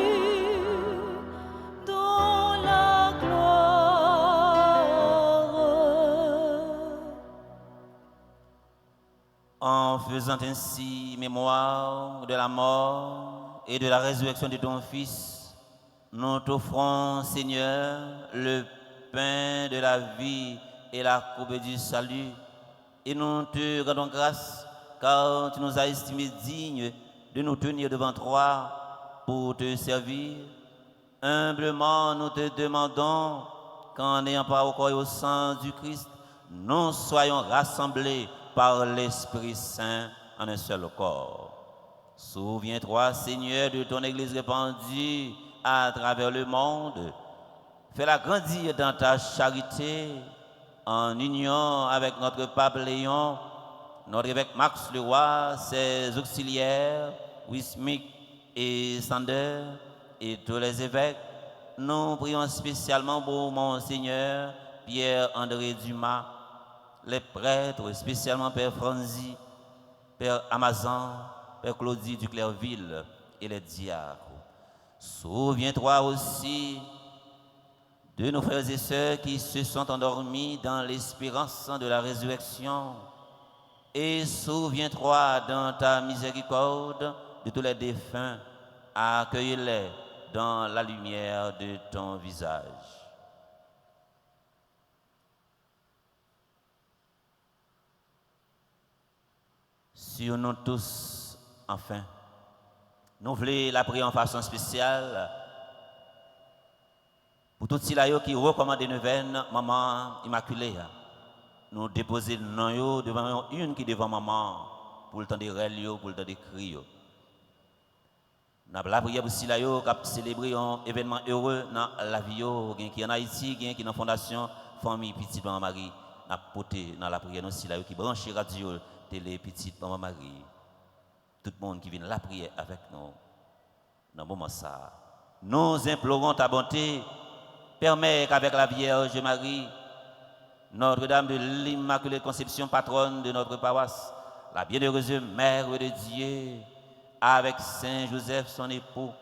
dans la gloire. En faisant ainsi mémoire de la mort et de la résurrection de ton Fils, nous t'offrons, Seigneur, le pain de la vie et la coupe du salut, et nous te rendons grâce, car tu nous as estimés dignes de nous tenir devant toi pour te servir. Humblement, nous te demandons qu'en n'ayant pas au corps et au sang du Christ, nous soyons rassemblés par l'Esprit Saint en un seul corps. Souviens-toi, Seigneur, de ton Église répandue à travers le monde. Fais-la grandir dans ta charité, en union avec notre pape Léon, notre évêque Max Leroy, ses auxiliaires, Wismic et Sander, et tous les évêques. Nous prions spécialement pour Monseigneur Pierre-André Dumas, les prêtres, spécialement Père Franzi, Père Amazan, Père Claudie du Clairville et les diacres. Souviens-toi aussi de nos frères et sœurs qui se sont endormis dans l'espérance de la résurrection. Et souviens-toi dans ta miséricorde de tous les défunts. Accueille-les dans la lumière de ton visage. Sur nous tous, enfin, nous voulons la prier en façon spéciale pour tous ceux qui recommandent une neuvaine, Maman Immaculée. Nous déposer le nom devant une qui devant maman pour le temps de rêve, pour le temps de cri. Nous avons la prière pour ceux qui ont célébré un événement heureux dans la vie, qui en Haïti, qui est dans la fondation Famille Petite Maman Marie. Nous avons porté dans la prière aussi qui branche radio télé Petite Maman Marie. Tout le monde qui vient la prière avec nous dans ce moment ça. Nous implorons ta bonté. Permets qu'avec la Vierge Marie, Notre-Dame de l'Immaculée Conception, patronne de notre paroisse, la bienheureuse Mère de Dieu, avec Saint Joseph, son époux,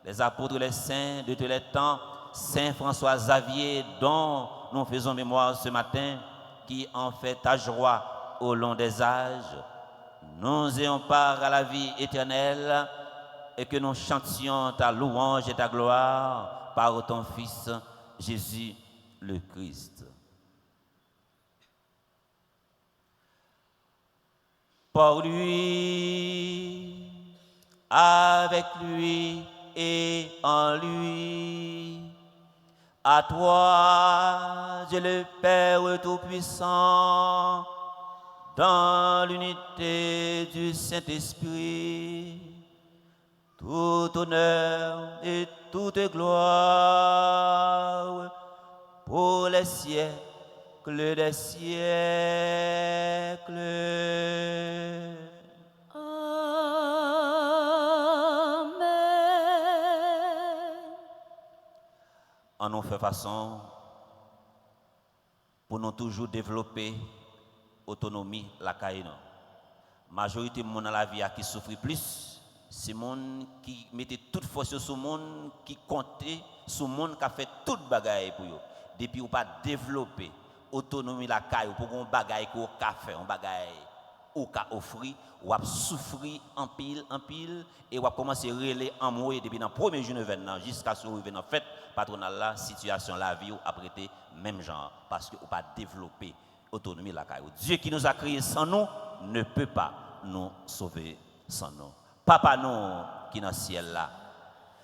les apôtres, les saints de tous les temps, Saint François Xavier, dont nous faisons mémoire ce matin, qui en fait ta joie au long des âges, nous ayons part à la vie éternelle et que nous chantions ta louange et ta gloire par ton Fils Jésus le Christ. Par lui, avec lui et en lui, à toi, Dieu le Père Tout-Puissant, dans l'unité du Saint-Esprit, tout honneur et toute gloire pour les siècles des siècles. On nous fait façon pour nous toujours développer autonomie la caille. Majorité de monde dans la vie qui souffre plus, c'est monde qui mettait toute force sur monde, qui comptait sur monde qui a fait toute bagaille pour eux. Depuis ou pas développer autonomie la caille pour qu'on bagaille qu'on fait, on bagaille ou qu'a offrir, ou a souffrir en pile et ou a commencé à relayer en mourir depuis dans le premier jour de l'événement jusqu'à ce que dans fête patronale la situation la vie a prêté même genre parce que ou pas développer autonomie la caille. Dieu qui nous a créés sans nous ne peut pas nous sauver sans nous. Papa nous qui est dans le ciel là,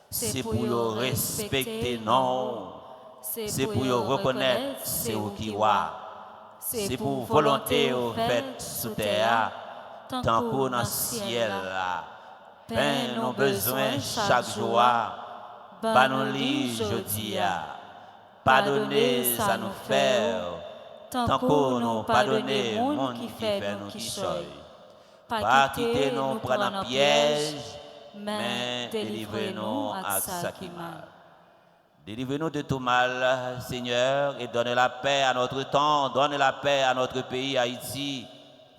c'est pour nous respecter non, c'est pour nous reconnaître c'est où qui va. C'est pour volonté au fait sous terre, tant qu'on dans le ciel là. Pain nos besoins chaque jour, banons-les jeudi. Pardonnez à nous faire, tant qu'on nous pardonne le monde qui fait nous qui soyons. Pas quitter nous prendre un piège, mais délivrez-nous à ça qui mal. Délivrez-nous de tout mal, Seigneur, et donne la paix à notre temps, donne la paix à notre pays, Haïti,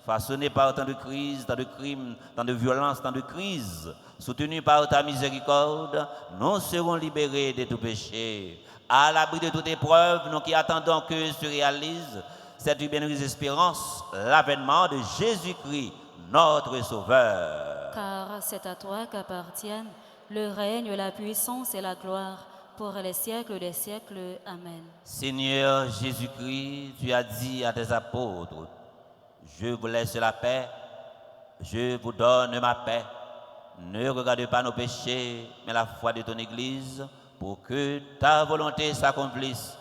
façonné par tant de crises, tant de crimes, tant de violences, tant de crises, soutenu par ta miséricorde, nous serons libérés de tout péché. À l'abri de toute épreuve, nous qui attendons que se réalise cette bienheureuse espérance, l'avènement de Jésus-Christ, notre Sauveur. Car c'est à toi qu'appartiennent le règne, la puissance et la gloire, pour les siècles des siècles. Amen. Seigneur Jésus-Christ, tu as dit à tes apôtres, je vous laisse la paix, je vous donne ma paix. Ne regarde pas nos péchés, mais la foi de ton Église, pour que ta volonté s'accomplisse.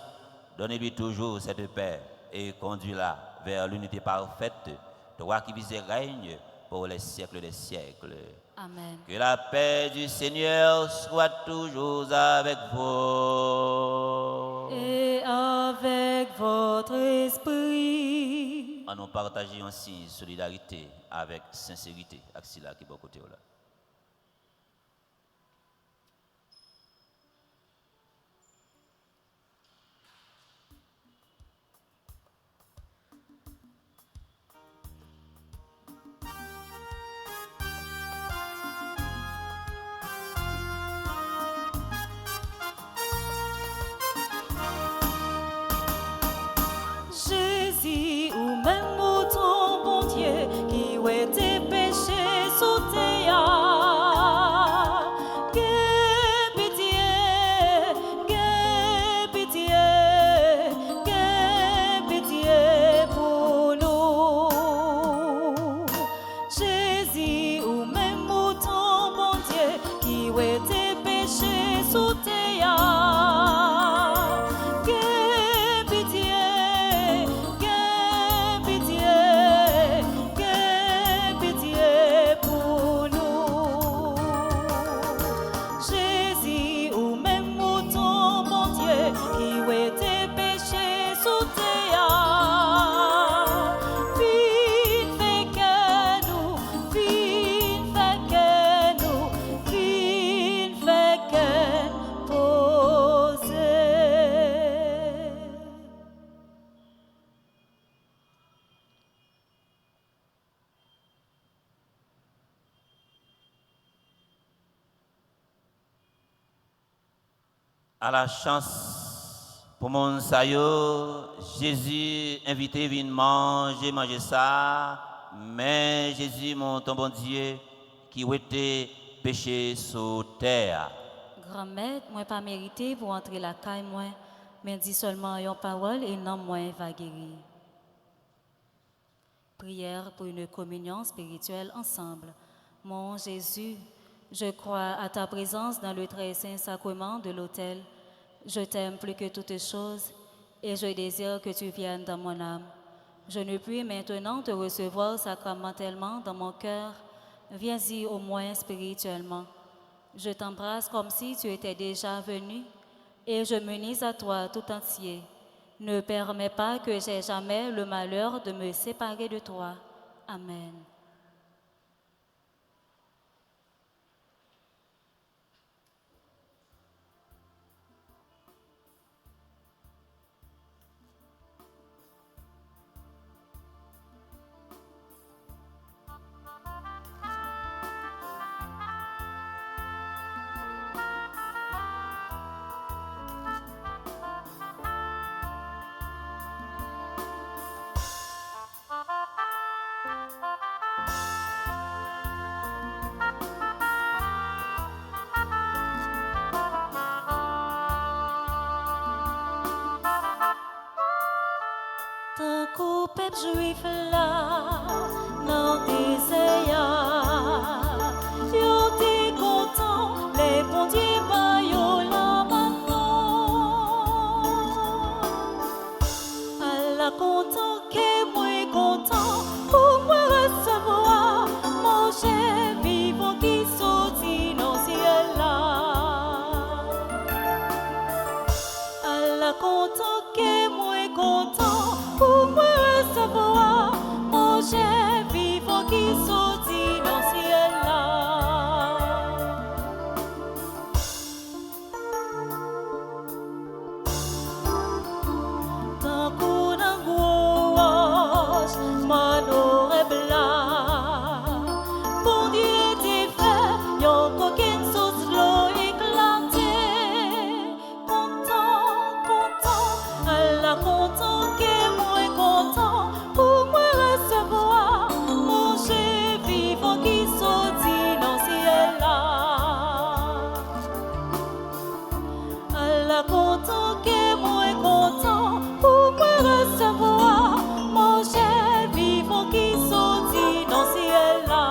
Donne-lui toujours cette paix et conduis-la vers l'unité parfaite, toi qui vis et règnes pour les siècles des siècles. Amen. Que la paix du Seigneur soit toujours avec vous. Et avec votre esprit. En nous partageant ainsi solidarité avec sincérité. Axila qui est bon côté là. Jésus, ou même ton bon Dieu, qui ouait tes péchés sous tes âmes. Que pitié, pour nous. Jésus, ou même ton bon Dieu, qui ouait tes péchés sous tes âmes. Que pitié pour nous. Jésus, ou même ton bon Dieu, qui ouait tes péchés sous tes âmes. Fin fait que nous, poser. À la chance pour mon sayo, Jésus invité vient manger ça, Mais Jésus, mon ton bon Dieu, qui était péché sur terre. Grand-mère, moi pas mérité pour entrer la caille moi, mais dis seulement une parole et non moi va guérir. Prière pour une communion spirituelle ensemble. Mon Jésus, je crois à ta présence dans le très saint sacrement de l'autel. Je t'aime plus que toutes choses et je désire que tu viennes dans mon âme. Je ne puis maintenant te recevoir sacramentellement dans mon cœur. Viens-y au moins spirituellement. Je t'embrasse comme si tu étais déjà venu et je m'unis à toi tout entier. Ne permets pas que j'aie jamais le malheur de me séparer de toi. Amen. Tant qu'au peuple juif là, dans tes ayats, yo t'es content, les bons dieux ba yo la maintenant. Allah content que moi content, pour moi recevoir, manger vivant qui sortit dans le ciel là. Allah content que moi content. Pour moi recevoir, manger vivant qui sortit dans le ciel là. Tant qu'on a gouache, manore blanc, bon Dieu t'es fait, yon coquine sauce l'eau éclatée. Content, content, Allah content. Pour moi recevoir, manger vivant qui sortit dans le ciel là. Allah content que moi content, pour moi recevoir, manger vivant qui sortit dans le ciel là.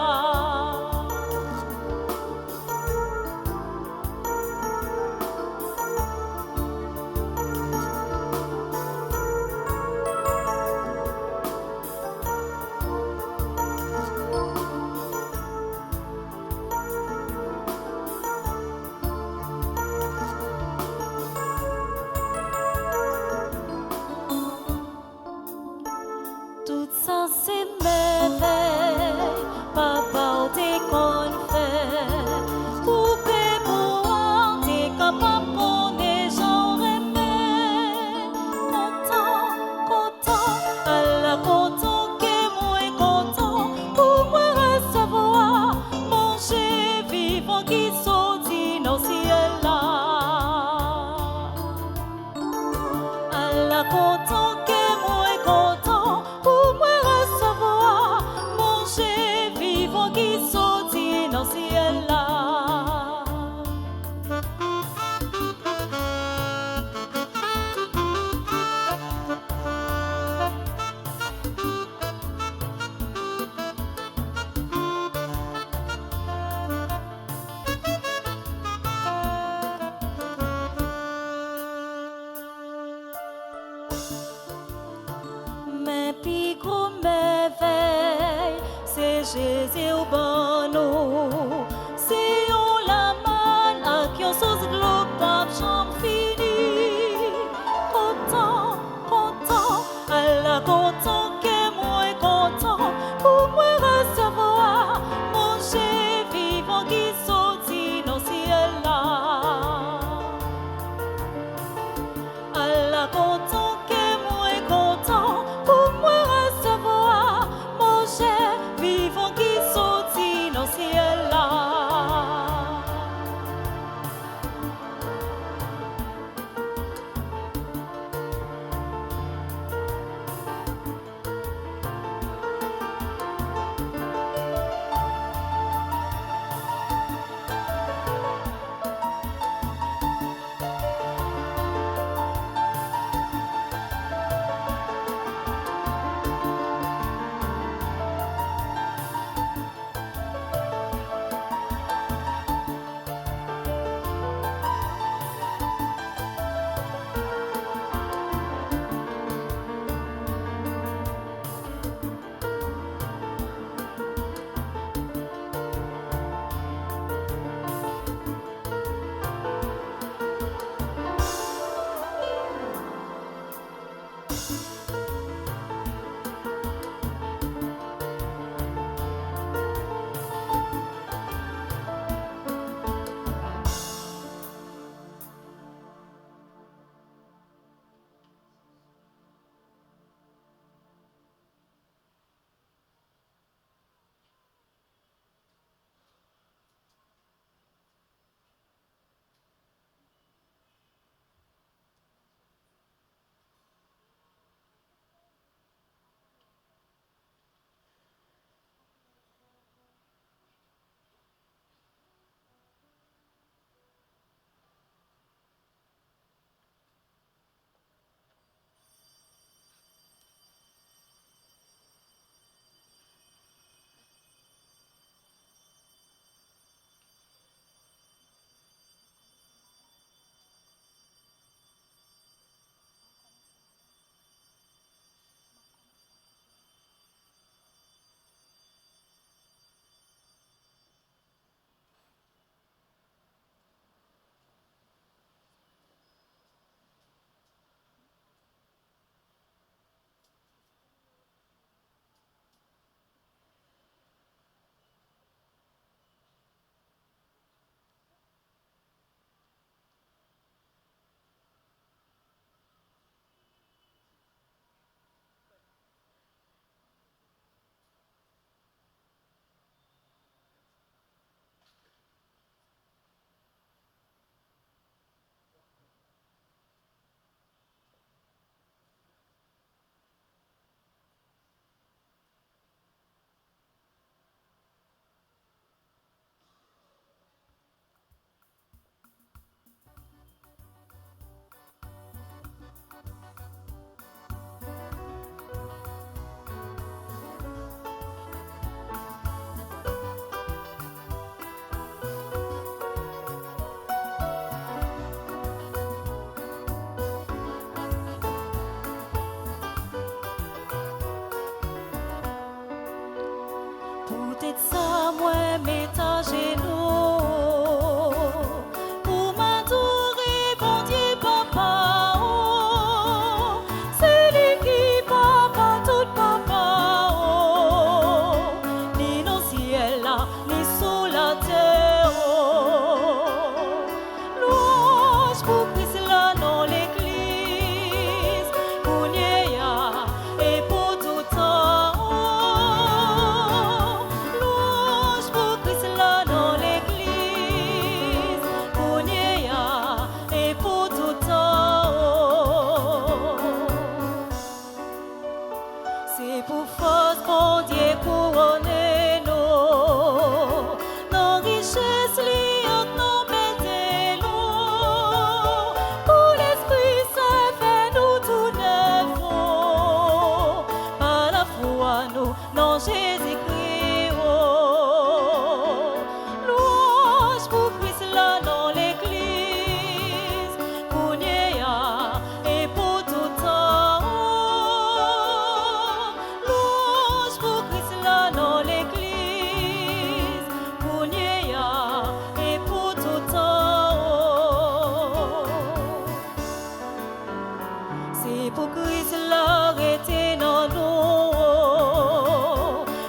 Tout ça c'est merveille, papa t'es qu'on fait, poupée pour t'es capable pour des gens aimés. Content, content, Allah content que moi content, pour moi recevoir, manger vivant qui sortit dans le ciel là. Allah content que moi content. Vivant qui sortit dans le ciel là. Mais puis gros merveille, c'est Jésus au bon nous. C'est on la manne à qui on sauce globe pas chambre fini. Content, content, Allah content que moi content. Pour moi recevoir, manger vivant qui sortit dans le ciel là. Allah content que moi content. Pour moi recevoir, manger vivant qui sortit Peut-être ça, moi, m'est à genoux pour m'adorer, bon Dieu, papa. Oh, c'est lui qui papa, tout papa. Oh, ni dans le ciel là, ni sous la terre. Oh, louange pour Christ là dans l'église, pour Néa et pour tout temps. Oh, louange pour Christ là dans l'église, pour Néa et pour tout temps. Oh, c'est pour force mon Dieu couronner nous, nos richesses liées, nos mettez-nous, pour l'Esprit Saint fait nous tout neuf, oh, par la foi nous, non Jésus-Christ, oh, louange pour Christ là dans l'église, pour Néa et pour tout temps. Louange pour Christ là dans l'église, pour Néa et pour tout temps. C'est pour Christ là arrêté dans nous,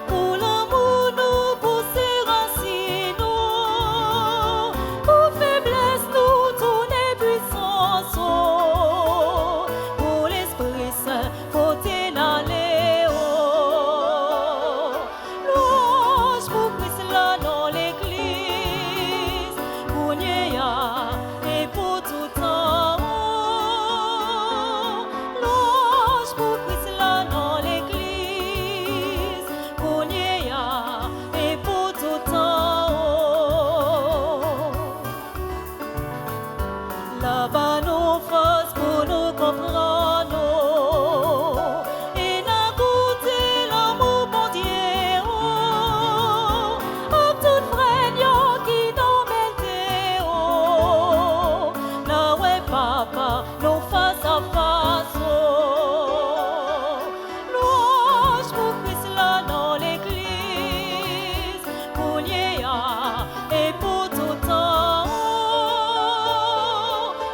pour l'amour nous, pour ses racines nous, pour faiblesse nous, tourner puissance, oh, pour l'Esprit Saint, faut t'énaler, oh, louange pour Christ là dans l'église, pour Néa et pour tout temps. Louange pour Christ là dans l'église, pour Néa et pour tout temps. Là-bas nous force pour nous comprendre, et n'a goûté l'amour bon Dieu, oh, à tout frère qui nous mettait, oh, na ouais papa, nous face à face, oh, louange pour Christ là dans l'église, pour Néa et pour tout temps.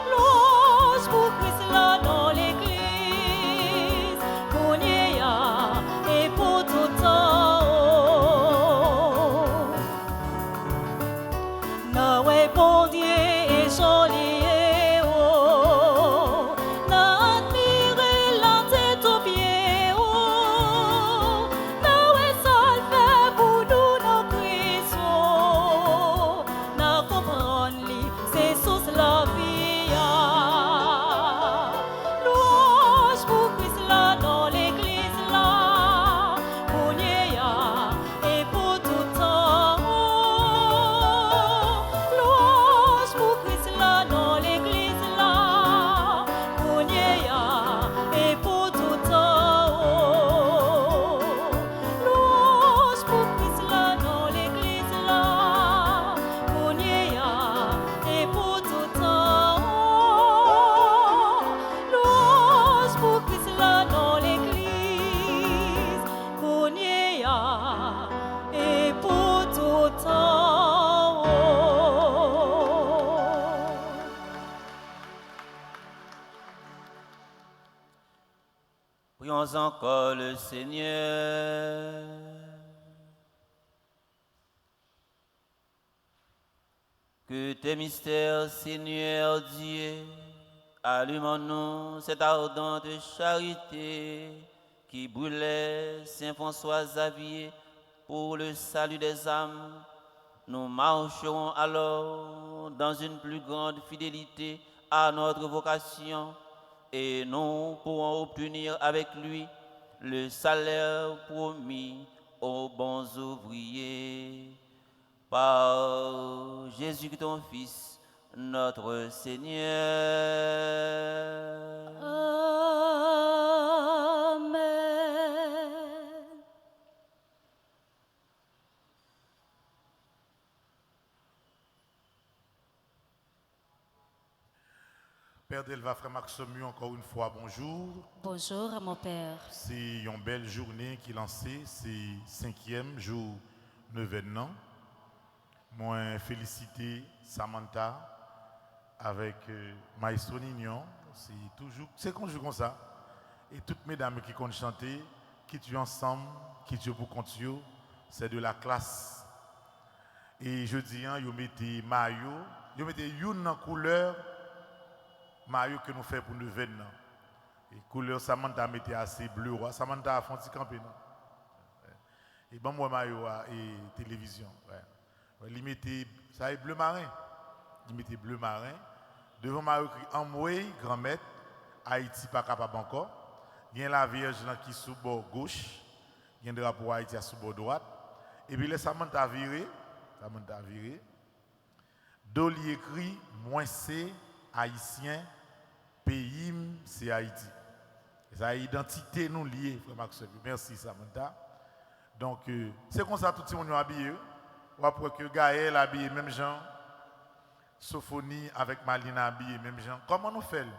Louange pour Christ là dans l'église, pour Néa et pour tout temps. Na ouais bon Dieu et joli, oh, na admiré la tête aux pieds, oh, na ouais ça le fait pour nous nos Christ, oh, na comprendre li, c'est sous la vie, ah. Louange pour Christ là dans l'église là, pour Néa et pour tout temps. Louange pour Christ là dans l'église là, pour Néa et pour tout temps. Louange pour Christ là dans l'église là, pour Néa et pour tout temps. Louange pour Christ là dans l'église, pour Néa et pour tout temps. Prions encore le Seigneur. Que tes mystères, Seigneur Dieu, allument en nous cette ardente charité qui brûlait Saint François Xavier pour le salut des âmes. Nous marcherons alors dans une plus grande fidélité à notre vocation et nous pourrons obtenir avec lui le salaire promis aux bons ouvriers. Par Jésus ton Fils, notre Seigneur. Amen. Père Delva, frère Maxime, encore une fois, bonjour. Bonjour à mon père. C'est une belle journée qui est lancée, c'est 5e jour neuvaine non. Moi féliciter Samantha avec Maestro Nignon, c'est qu'on joue comme ça. Et toutes mesdames qui comptent chanter, qui tuent ensemble, qui tuent pour continuer, c'est de la classe. Et je dis, vous mettez maillot, vous mettez une couleur maillot que nous faisons pour nous venir. Et couleur Samantha mettez assez bleu, Samantha a fait un petit campé. Et bon moi maillot et télévision. Ouais. Il mettait ça est bleu marin. Il mettait bleu marin. Devant maillot écrit Amway grand maître Haïti pas capable encore. Il y a la Vierge là qui sous bord gauche, il y a un drapeau Haïti sous bord droite. Et puis les Samantha viré. Doli écrit moins c'est haïtien, pays c'est Haïti. Ça identité nous liée, frère Max. Merci Samantha. Donc c'est comme ça tout le monde est habillé. Ou après que Gaël habillé même gens, Sophonie avec Malina habillé même gens. Comment nous faisons?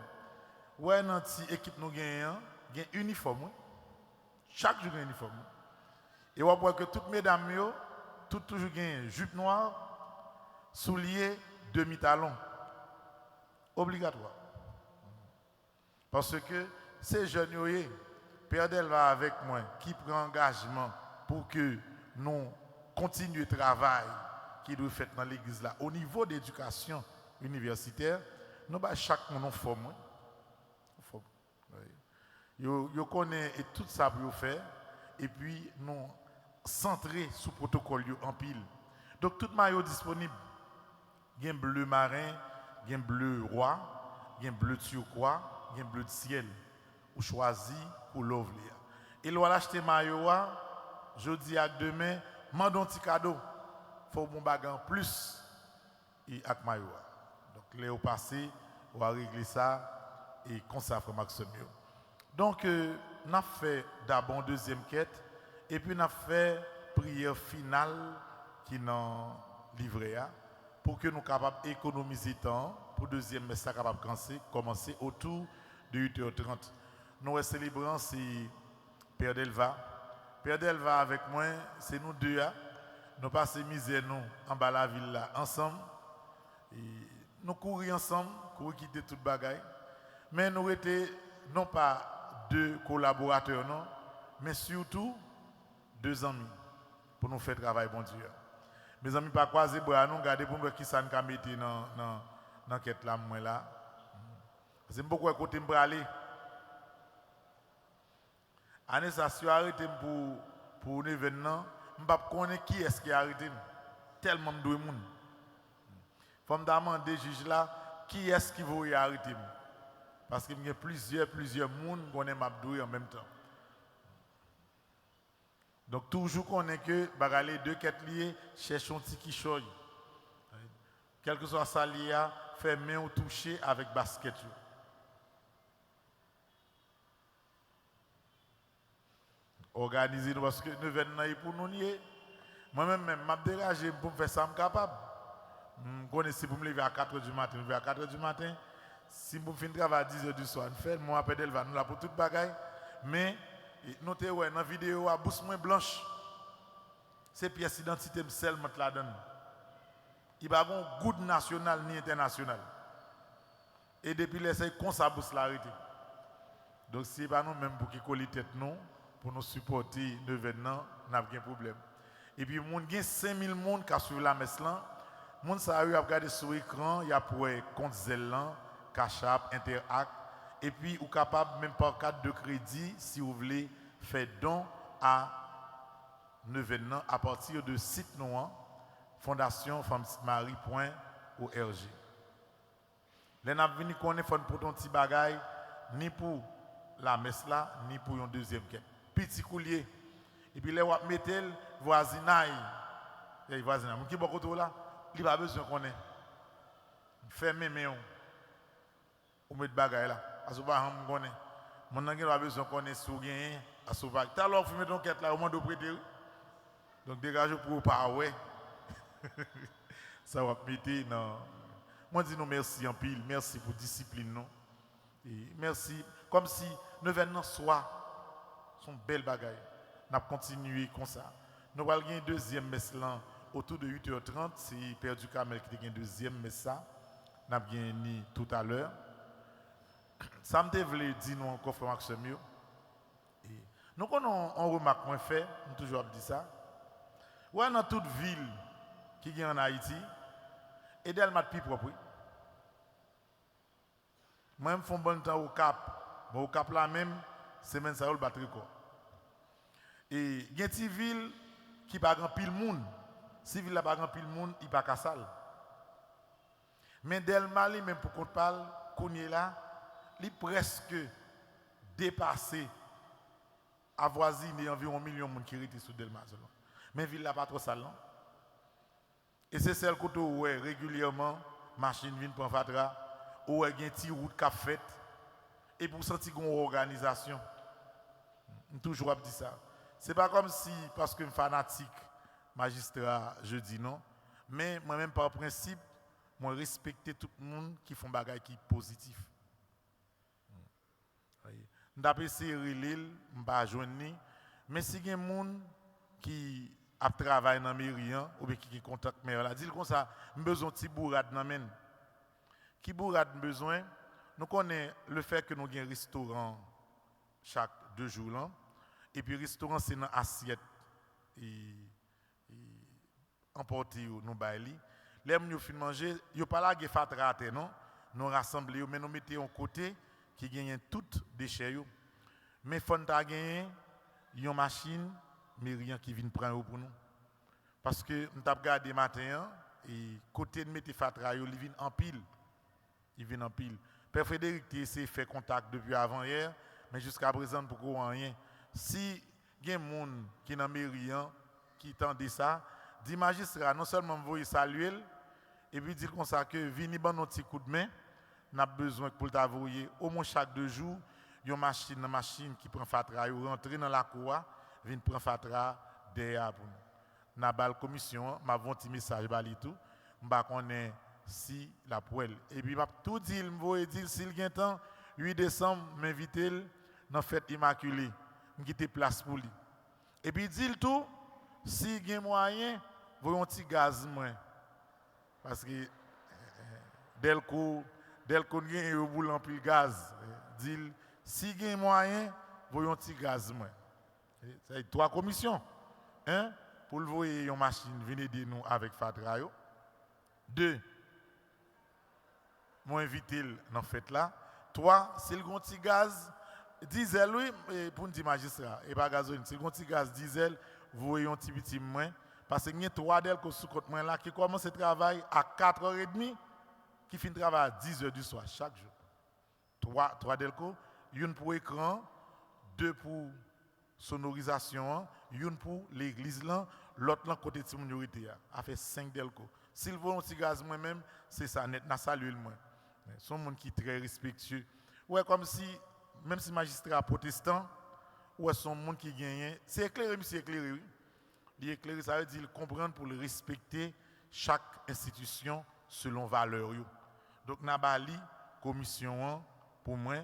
Ouais, dans cette équipe nous gagnons, il y a un uniforme. Chaque jour il y a un uniforme. Et on voit que toutes mesdames toujours gagnent jupe noire, souliers, demi-talons. Obligatoire. Parce que ces jeunes, Père Delva avec moi, qui prend engagement pour que nous continuions le travail qui doit être fait dans l'église là, au niveau d'éducation universitaire, nous avons chaque monde en forme. Vous connaissez tout ça pour faire, et puis nous centrer sur le protocole en pile. Donc tout maillot disponible. Il y a un bleu marin, il y a un bleu roi, il y a un bleu turquoise, il y a un bleu de ciel. Vous choisissez pour l'ouvrir. Et l'on acheter maillot, je dis à demain, mandons un petit cadeau. Il faut bon bagan plus et avec maillot. Donc les au passé, on va régler ça et consacrer Maxime. Donc on a fait d'abord une deuxième quête et puis on a fait prière finale qui nous livré pour que nous soyons capables d'économiser temps pour deuxième messe capable de commencer autour de 8h30. Nous célébrons c'est Père Delva. Père Delva avec moi, c'est nous deux. Nous passons misère nous en bas la ville là ensemble. Et nous courons ensemble, courons quitter toute bagaille. Mais nous étions non pas deux collaborateurs non, mais surtout deux amis pour nous faire travail bon Dieu. Mes amis pas croiser bras nous garder pour qui ça nous mettre dans quête là moi là. C'est beaucoup côté me aller. Année ça suis arrêté pour un événement, je pas connaître qui est-ce qui a arrêté tellement de monde. Faut me demander juge là qui est-ce qui veut arrêter parce qu'il y a plusieurs monde connaît m'abdouer en même temps. Donc toujours qu'on est que bagalé deux quêtes liées, cherchons petit qui choy. Quel que soit ça lié, faire main ou toucher avec basket. Organisez-nous parce que nous venons pour nous lier. Moi-même, je suis dérangé pour me faire ça, je suis capable. Je connais si vous me levez à 4h du matin, à 4h du matin. Si vous finissez travail à 10h du soir, moi, après, elle va nous là pour toute bagaille. Mais, notez, dans la vidéo, à bouche moins blanche, c'est pièce d'identité seulement la donne. Il n'y a pas de goût national ni international. Et depuis là, c'est comme ça bouche l'arrêter. Donc, si ce n'est pas nous même pour qui coller tête nous, pour nous supporter nous événements, nous n'avons pas de problème. Et puis, il y a 5000 personnes qui suivent la messe là. Les gens qui regardé sur l'écran, il y a pour compte Zellan, Cachap, Interact. Et puis, vous êtes capable, même par carte de crédit, si vous voulez, faire don à un événement à partir de site noir, Fondation Marie.org. Les gens venus connaître pour ton petit bagaille, ni pour la messe là, ni pour une deuxième quête. Petit coulier. Et puis, les gens mettent le voisinage. Les voisinages. Qui est beaucoup là? Il n'a pas besoin qu'on ait. Fermez mes mains. Ou mettre bagaille là. Parce que vous n'avez pas besoin qu'on ait sous gain. Tu as alors fait ton quête là au moins de prêter. Donc dégagez pour pas ouais. Ça va mettre non. Moi dis nous merci en pile, merci pour discipline non. Et merci comme si nous venons soir son belle bagaille. N'a continué comme ça. Nous allons avoir une deuxième messe là, autour de 8h30. C'est Père du Carmel qui a une deuxième messe ça. Nous avons gagné tout à l'heure. Ça me voulait dire nous encore, frère Maxime. Nous on remarque moins fait, nous toujours dit ça. Ouais, dans toute ville qui est en Haïti, et d'elle m'a plus propre. Moi, je fais un bon temps au Cap. Bon, au Cap là même, semaine ça va le battre quoi. Et il y a une ville qui n'a pas grand pile monde. Si ville n'a pas grand pile monde, il n'y a pas qu'à salle. Mais Delma, même pour qu'on parle, qu'on est là, il est presque dépassé, avoisiné environ 1 million de monde qui étaient sur Delma. Mais ville n'a pas trop salle. Et c'est celle où régulièrement, machine vient pour Fatra, où il y a une petite route qui a fait, et pour sentir une organisation. Je toujours dit ça. Ce n'est pas comme si, parce que je suis fanatique, magistrat, je dis non, mais moi-même, par principe, je respecte tout le monde qui font des choses qui sont positifs. Je n'ai essayé de relire, je ne pas joindre, mais si il y a des gens qui travaillent dans la mairie, ou qui contactent la maire, dit comme ça, j'ai besoin de petit bourrade dans la main. Qui bourrade besoin? Nous connaissons le fait que nous avons un restaurant chaque 2 jours. Là. Et puis, le restaurant, c'est dans assiette et emporté nous baili. Les gens qui manger, ils ne pas là de fatra à terre, non? Nous rassemblons, mais nous mettons un côté qui gagne toutes les déchets. Mais il faut gagner une machine, mais rien qui vient prendre pour nous. Parce que nous avons regardé matin, et côté de mettre fatra, il vient en pile. Il vient en pile. Père Frédéric a essayé de faire contact depuis avant-hier, mais jusqu'à présent, pourquoi rien? Si il y a des gens qui sont dans la mairie, qui entendent ça, dit magistrat, non seulement vous saluer, et puis dire comme ça que vini ban notre petit coup de main, nous avons besoin pour t'avouer au moins chaque 2 jours, il y a une machine qui prend fatra, vous rentrez dans la cour, vient prendre fatra derrière pour nous. Nous avons la commission, nous avons un petit message, tout, nous avons si la poêle. Et puis, je vais tout dire, je dire, s'il y a un temps, 8 décembre, m'inviter dans la fête immaculée, je quitte place pour lui. Et puis, dit tout, s'il y a moyen, voyons un petit gaz moins. Parce que, dès qu'on gagne un boule en pile gaz, dit, s'il y a moyen, voyons un petit gaz moins. C'est 3 commissions. Hein? Pour le voir une machine, venez de nous avec Fatrayo. 2, moi invité dans la fête là. 3, s'il y a un petit gaz, diesel, oui, pour nous dire magistrat, et pas gasoline. S'il y a un petit gaz diesel, vous voyez un petit moins. Parce qu'il y a 3 d'elles qui sont contre moi là, qui commencent à travailler à 4h30, qui finissent travailler à 10h du soir, chaque jour. 3 d'elles, une pour écran, 2 pour sonorisation, une pour l'église là, l'autre là côté de la minorité. A fait 5 d'elles. S'il veut un petit gaz moi-même, c'est ça, net, n'a salué le moins. Son monde qui est très respectueux. Ouais, comme si, même si magistrat protestant, ouais, son monde qui gagne, c'est éclairé, mais c'est éclairé, oui. Il est éclairé, ça veut dire comprendre pour le respecter chaque institution selon valeur. Donc, nous avons commission pour moi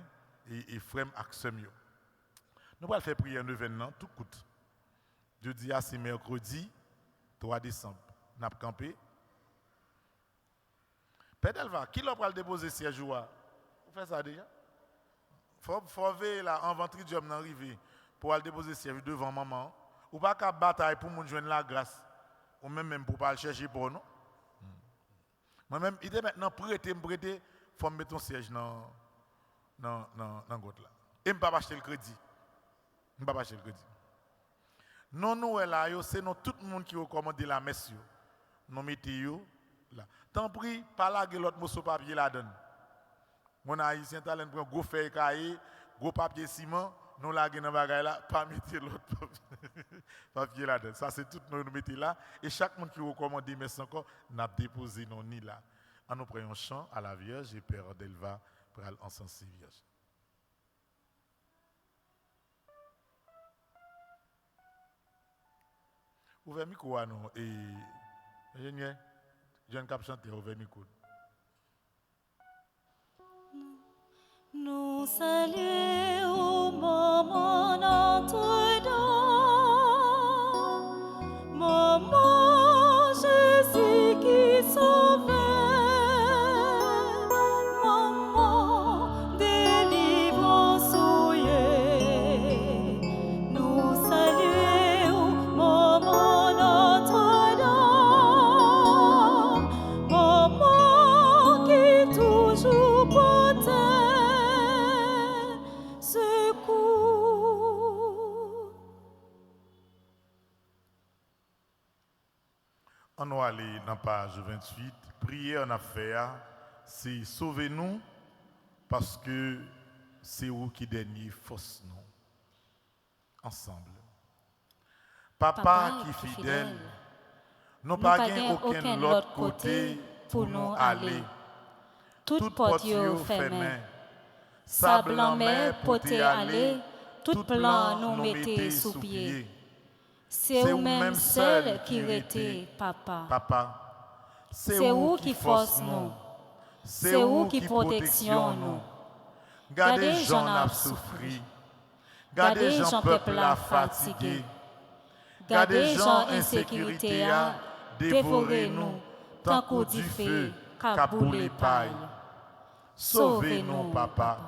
et frère Axem. Nous allons faire prière un événement, tout coûte. Jeudi à c'est mercredi, 3 décembre. Nous avons campé. Père Delva, qui l'a pas déposer siège ou vous faites ça déjà? Faut veiller là en ventre job d'arriver pour aller déposer siège devant maman. Ou pas qu'à bataille pour nous joindre la grâce. Ou même pour pas le chercher pour nous. Moi-même, il est maintenant prêté, faut me mettre ton siège dans goutte là. Et me pas acheter le crédit. Me pas acheter le crédit. Non nous là c'est nous tout le monde qui recommande la messe. Nous mettons là. Tant pis, pas la l'autre morceau papier la donne. Mon haïtien talent prend gros feuille cahier, gros papier ciment, nous la dans bagay là, pas mettre l'autre papier là donne. Ça c'est tout nous mettons là et chaque monde qui recommande messe encore n'a déposé non ni là. En nous prenons un chant à la Vierge et Père Delva pour l'encens Vierge. Ouvrez le micro à nous et ingénieur Jeune Cap chanter au Vernicoud. Nous saluons au moment notre don, nous aller dans la page 28. Prière en affaire, c'est sauver-nous parce que c'est vous qui dernier force nous. Ensemble. Papa qui fidèle, nous pas aucun autre côté pour nous aller. Toute porte fermée. Sable en mer pour te aller, tout plan nous mettez sous pied. C'est vous-même seul qui restez, papa. Papa, C'est vous qui force nous. C'est vous qui protection nous. Gardez gens à souffrir. Gardez gens peuple à fatigué. Gardez gens insécurité à dévorer nous. Tant qu'au du feu, qu'à bouler paille. Sauvez-nous, papa.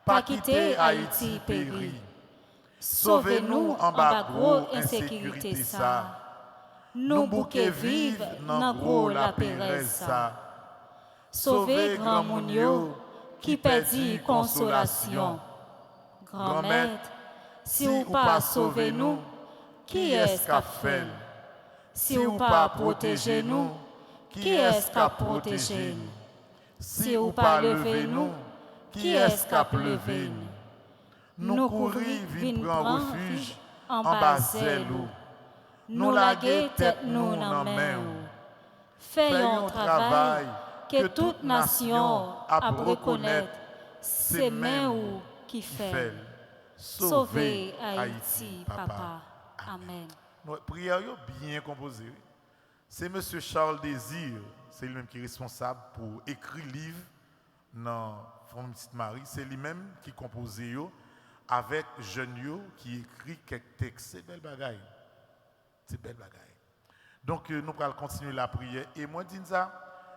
Pas quitter Haïti péri. Sauvez-nous en bas gros insécurité ça. Nous bouquets vive dans gros la pérez ça. Sauvez grand mounio qui perdit consolation. Grand maître, si ou pas sauver nous, qui est-ce qu'a fait? Si ou pas protéger nous, qui est-ce qu'a protégé nous? Si ou pas lever nous, qui est-ce qu'a levé nous? Nous courir vite prendre refuge en bas nous. Nous laguer tête nous dans main. Faisons travail que toute nation a reconnaître c'est main ou qui fait. Sauver Haïti, papa. Amen. Notre prière est bien composée. C'est M. Charles Désir, c'est lui-même qui est responsable pour écrire le livre dans Femme Petite Marie. C'est lui-même qui compose avec jeune qui écrit quelques textes. C'est belle bagaille. C'est belle bagaille. Donc nous allons continuer la prière. Et moi, je dis ça,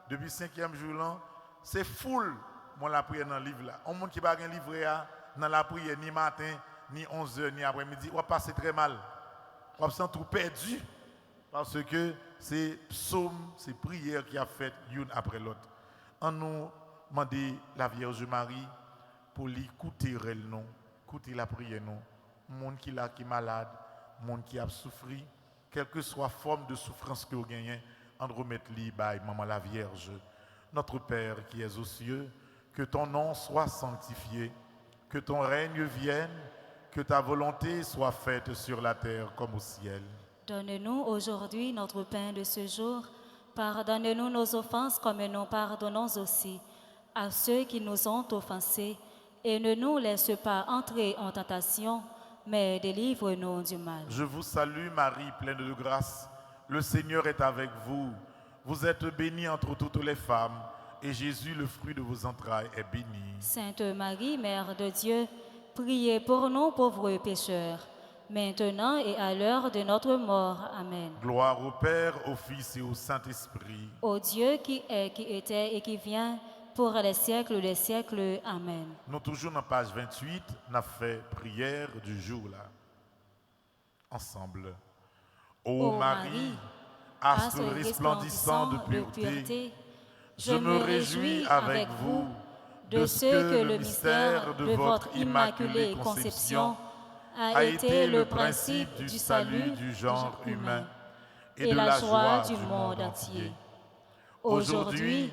depuis le 5e jour, là, c'est full, moi, la prière dans le livre. Là. On ne qui pas un livre dans la prière ni matin, ni 11h, ni après-midi. On va passer très mal. On va se sentir perdu. Parce que c'est psaume, c'est prière qui a fait l'une après l'autre. On nous demande la Vierge Marie pour l'écouter nous, écouter la prière nous. Monde qui est malade, monde qui a souffert, quelle que soit la forme de souffrance que vous gagnez, on remettre by Maman la Vierge. Notre Père qui es aux cieux, que ton nom soit sanctifié, que ton règne vienne, que ta volonté soit faite sur la terre comme au ciel. Donne-nous aujourd'hui notre pain de ce jour. Pardonne-nous nos offenses comme nous pardonnons aussi à ceux qui nous ont offensés. Et ne nous laisse pas entrer en tentation, mais délivre-nous du mal. Je vous salue Marie, pleine de grâce. Le Seigneur est avec vous. Vous êtes bénie entre toutes les femmes. Et Jésus, le fruit de vos entrailles, est béni. Sainte Marie, Mère de Dieu, priez pour nous pauvres pécheurs, maintenant et à l'heure de notre mort. Amen. Gloire au Père, au Fils et au Saint-Esprit. Ô Dieu qui est, qui était et qui vient, pour les siècles des siècles. Amen. Nous toujours dans page 28, nous avons fait prière du jour là. Ensemble. Ô Marie, astre resplendissant de pureté, je me réjouis avec vous de ce que le mystère de votre immaculée conception a été le principe du salut du genre humain et de la joie du monde entier. Aujourd'hui,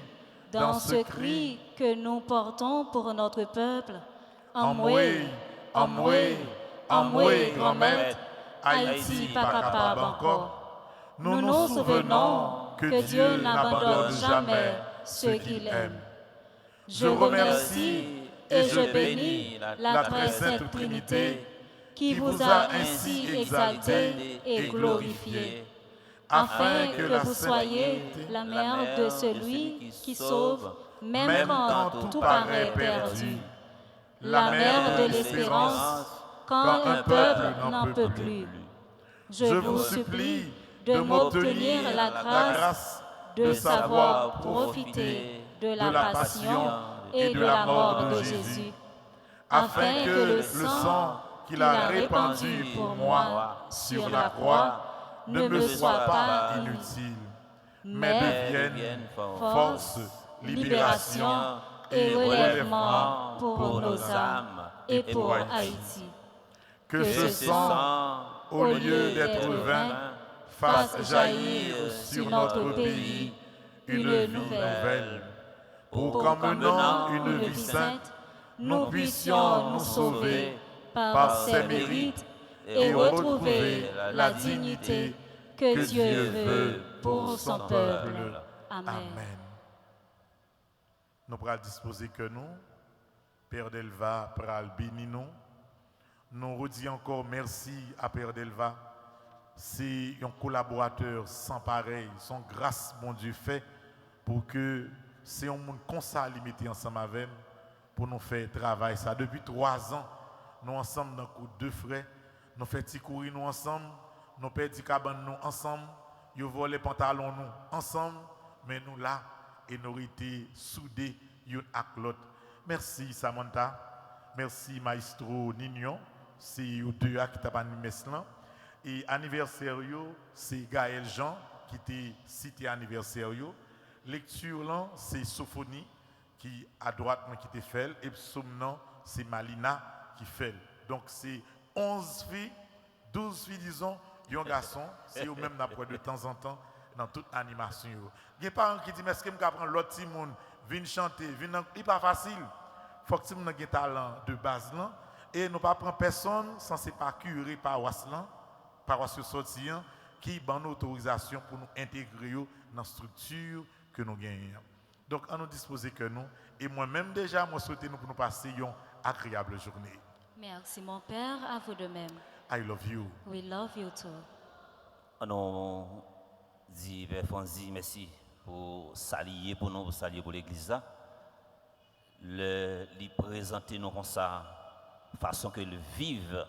dans ce cri que nous portons pour notre peuple, Amoué, grand-mère, Haïti pas capable encore. Nous nous souvenons que Dieu n'abandonne jamais ceux qu'il aime. Je remercie et je bénis la très sainte Trinité qui vous a ainsi exalté et glorifié, afin que vous soyez la mère de celui qui sauve, même quand tout paraît perdu, la mère de l'espérance quand un peuple n'en peut plus. Je vous supplie de m'obtenir la grâce de savoir profiter de la passion et de la mort de Jésus, afin que le sang qu'il a répandu pour moi sur la croix ne me soit pas inutile, mais devienne force, libération et relèvement pour nos âmes et pour Haïti. Que ce sang, au lieu d'être vain, fasse jaillir sur notre pays une vie nouvelle, pour qu'en menant une vie sainte, nous puissions nous sauver par ses mérites et retrouver la dignité que Dieu veut pour son peuple. Amen. Nous pourrons disposer que nous, Père Delva, pral béni nous. Nous redisons encore merci à Père Delva. C'est un collaborateur sans pareil, son grâce, mon Dieu, fait pour que c'est un monde comme ça limité ensemble avec nous pour nous faire travail. Ça depuis 3 ans, nous ensemble dans le deux frères, nous faisons courir nous ensemble, nous perdons cabane nous ensemble, nous volons les pantalons nous ensemble, mais nous là et nous été soudés l'un avec l'autre. Merci Samantha, merci Maestro Nignon, c'est eux deux qui t'a animé cela. Et anniversaire, c'est Gaël Jean qui était cité anniversaire. Lecture là, c'est Sophonie qui à droite qui te fait et psaume c'est Malina qui fait. Donc c'est 11 filles, 12 filles disons, un garçon, c'est eux même d'après de temps en temps dans toute animation. Il y a des parents qui disent mais est-ce que je prendre l'autre petit monde vienne chanter, c'est pas facile. Faut que tu aies un talent de base là et nous pas prendre personne sans c'est pas curé paroisse là, paroisse sortir qui ban autorisation pour nous intégrer dans la structure que nous gagnons. Donc, on nous disposer que nous, et moi-même déjà, moi souhaite nous pour nous passer une agréable journée. Merci mon Père, à vous de même. I love you. We love you too. On nous dit, Père Franzi, merci pour saluer pour nous, pour saluer pour l'Église. Lui présenter nous comme ça, façon que le vivre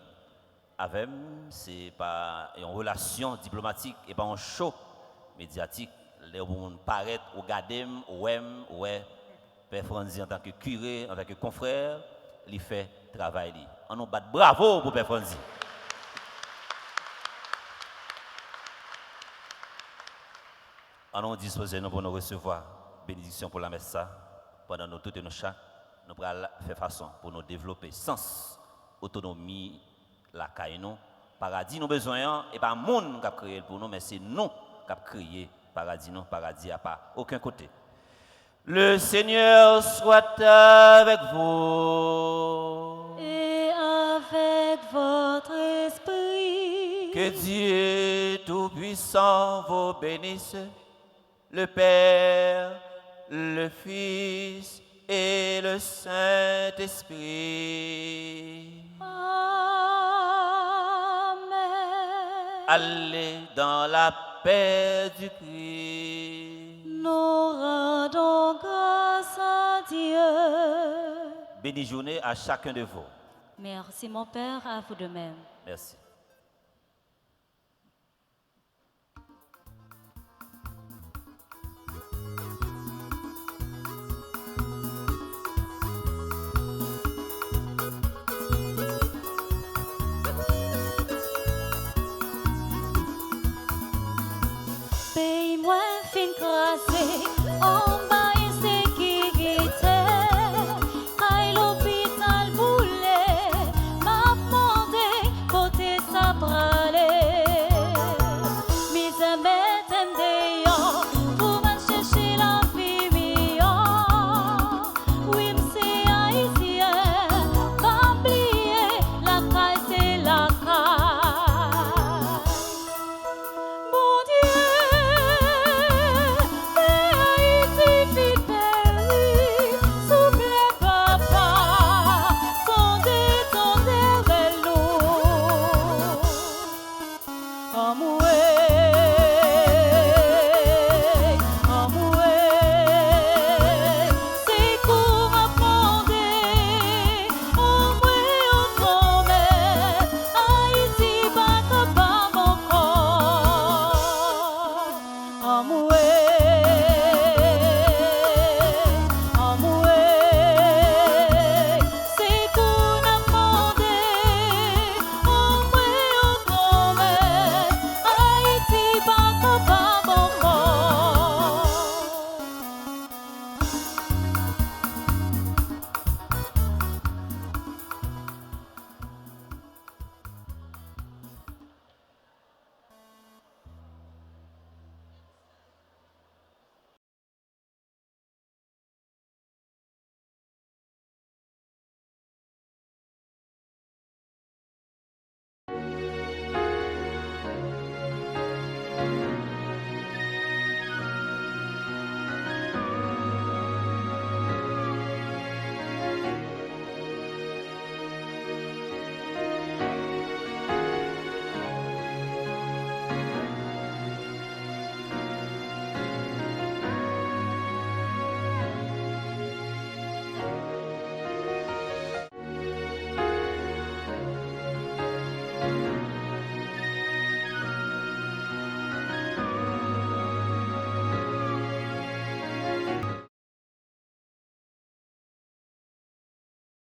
avec nous, c'est pas une relation diplomatique et pas un show médiatique. Les gens paraissent, regardent, ouais, Père Franzi en tant que curé, en tant que confrère, il fait travail. On nous bat bravo pour Père Franzi. On nous dispose pour nous recevoir bénédiction pour la messe pendant nous toutes nos chats. Nous allons faire façon pour nous développer sens, autonomie, la caille nous. Paradis nous besoin et pas le monde qui a créé pour nous, mais c'est nous qui avons créé paradis, non, paradis à pas aucun côté. Le Seigneur soit avec vous. Et avec votre esprit. Que Dieu Tout-Puissant vous bénisse, le Père, le Fils et le Saint-Esprit. Amen. Allez dans la paix du Christ. Nous rendons grâce à Dieu. Bénie journée à chacun de vous. Merci mon Père, à vous de même. Merci.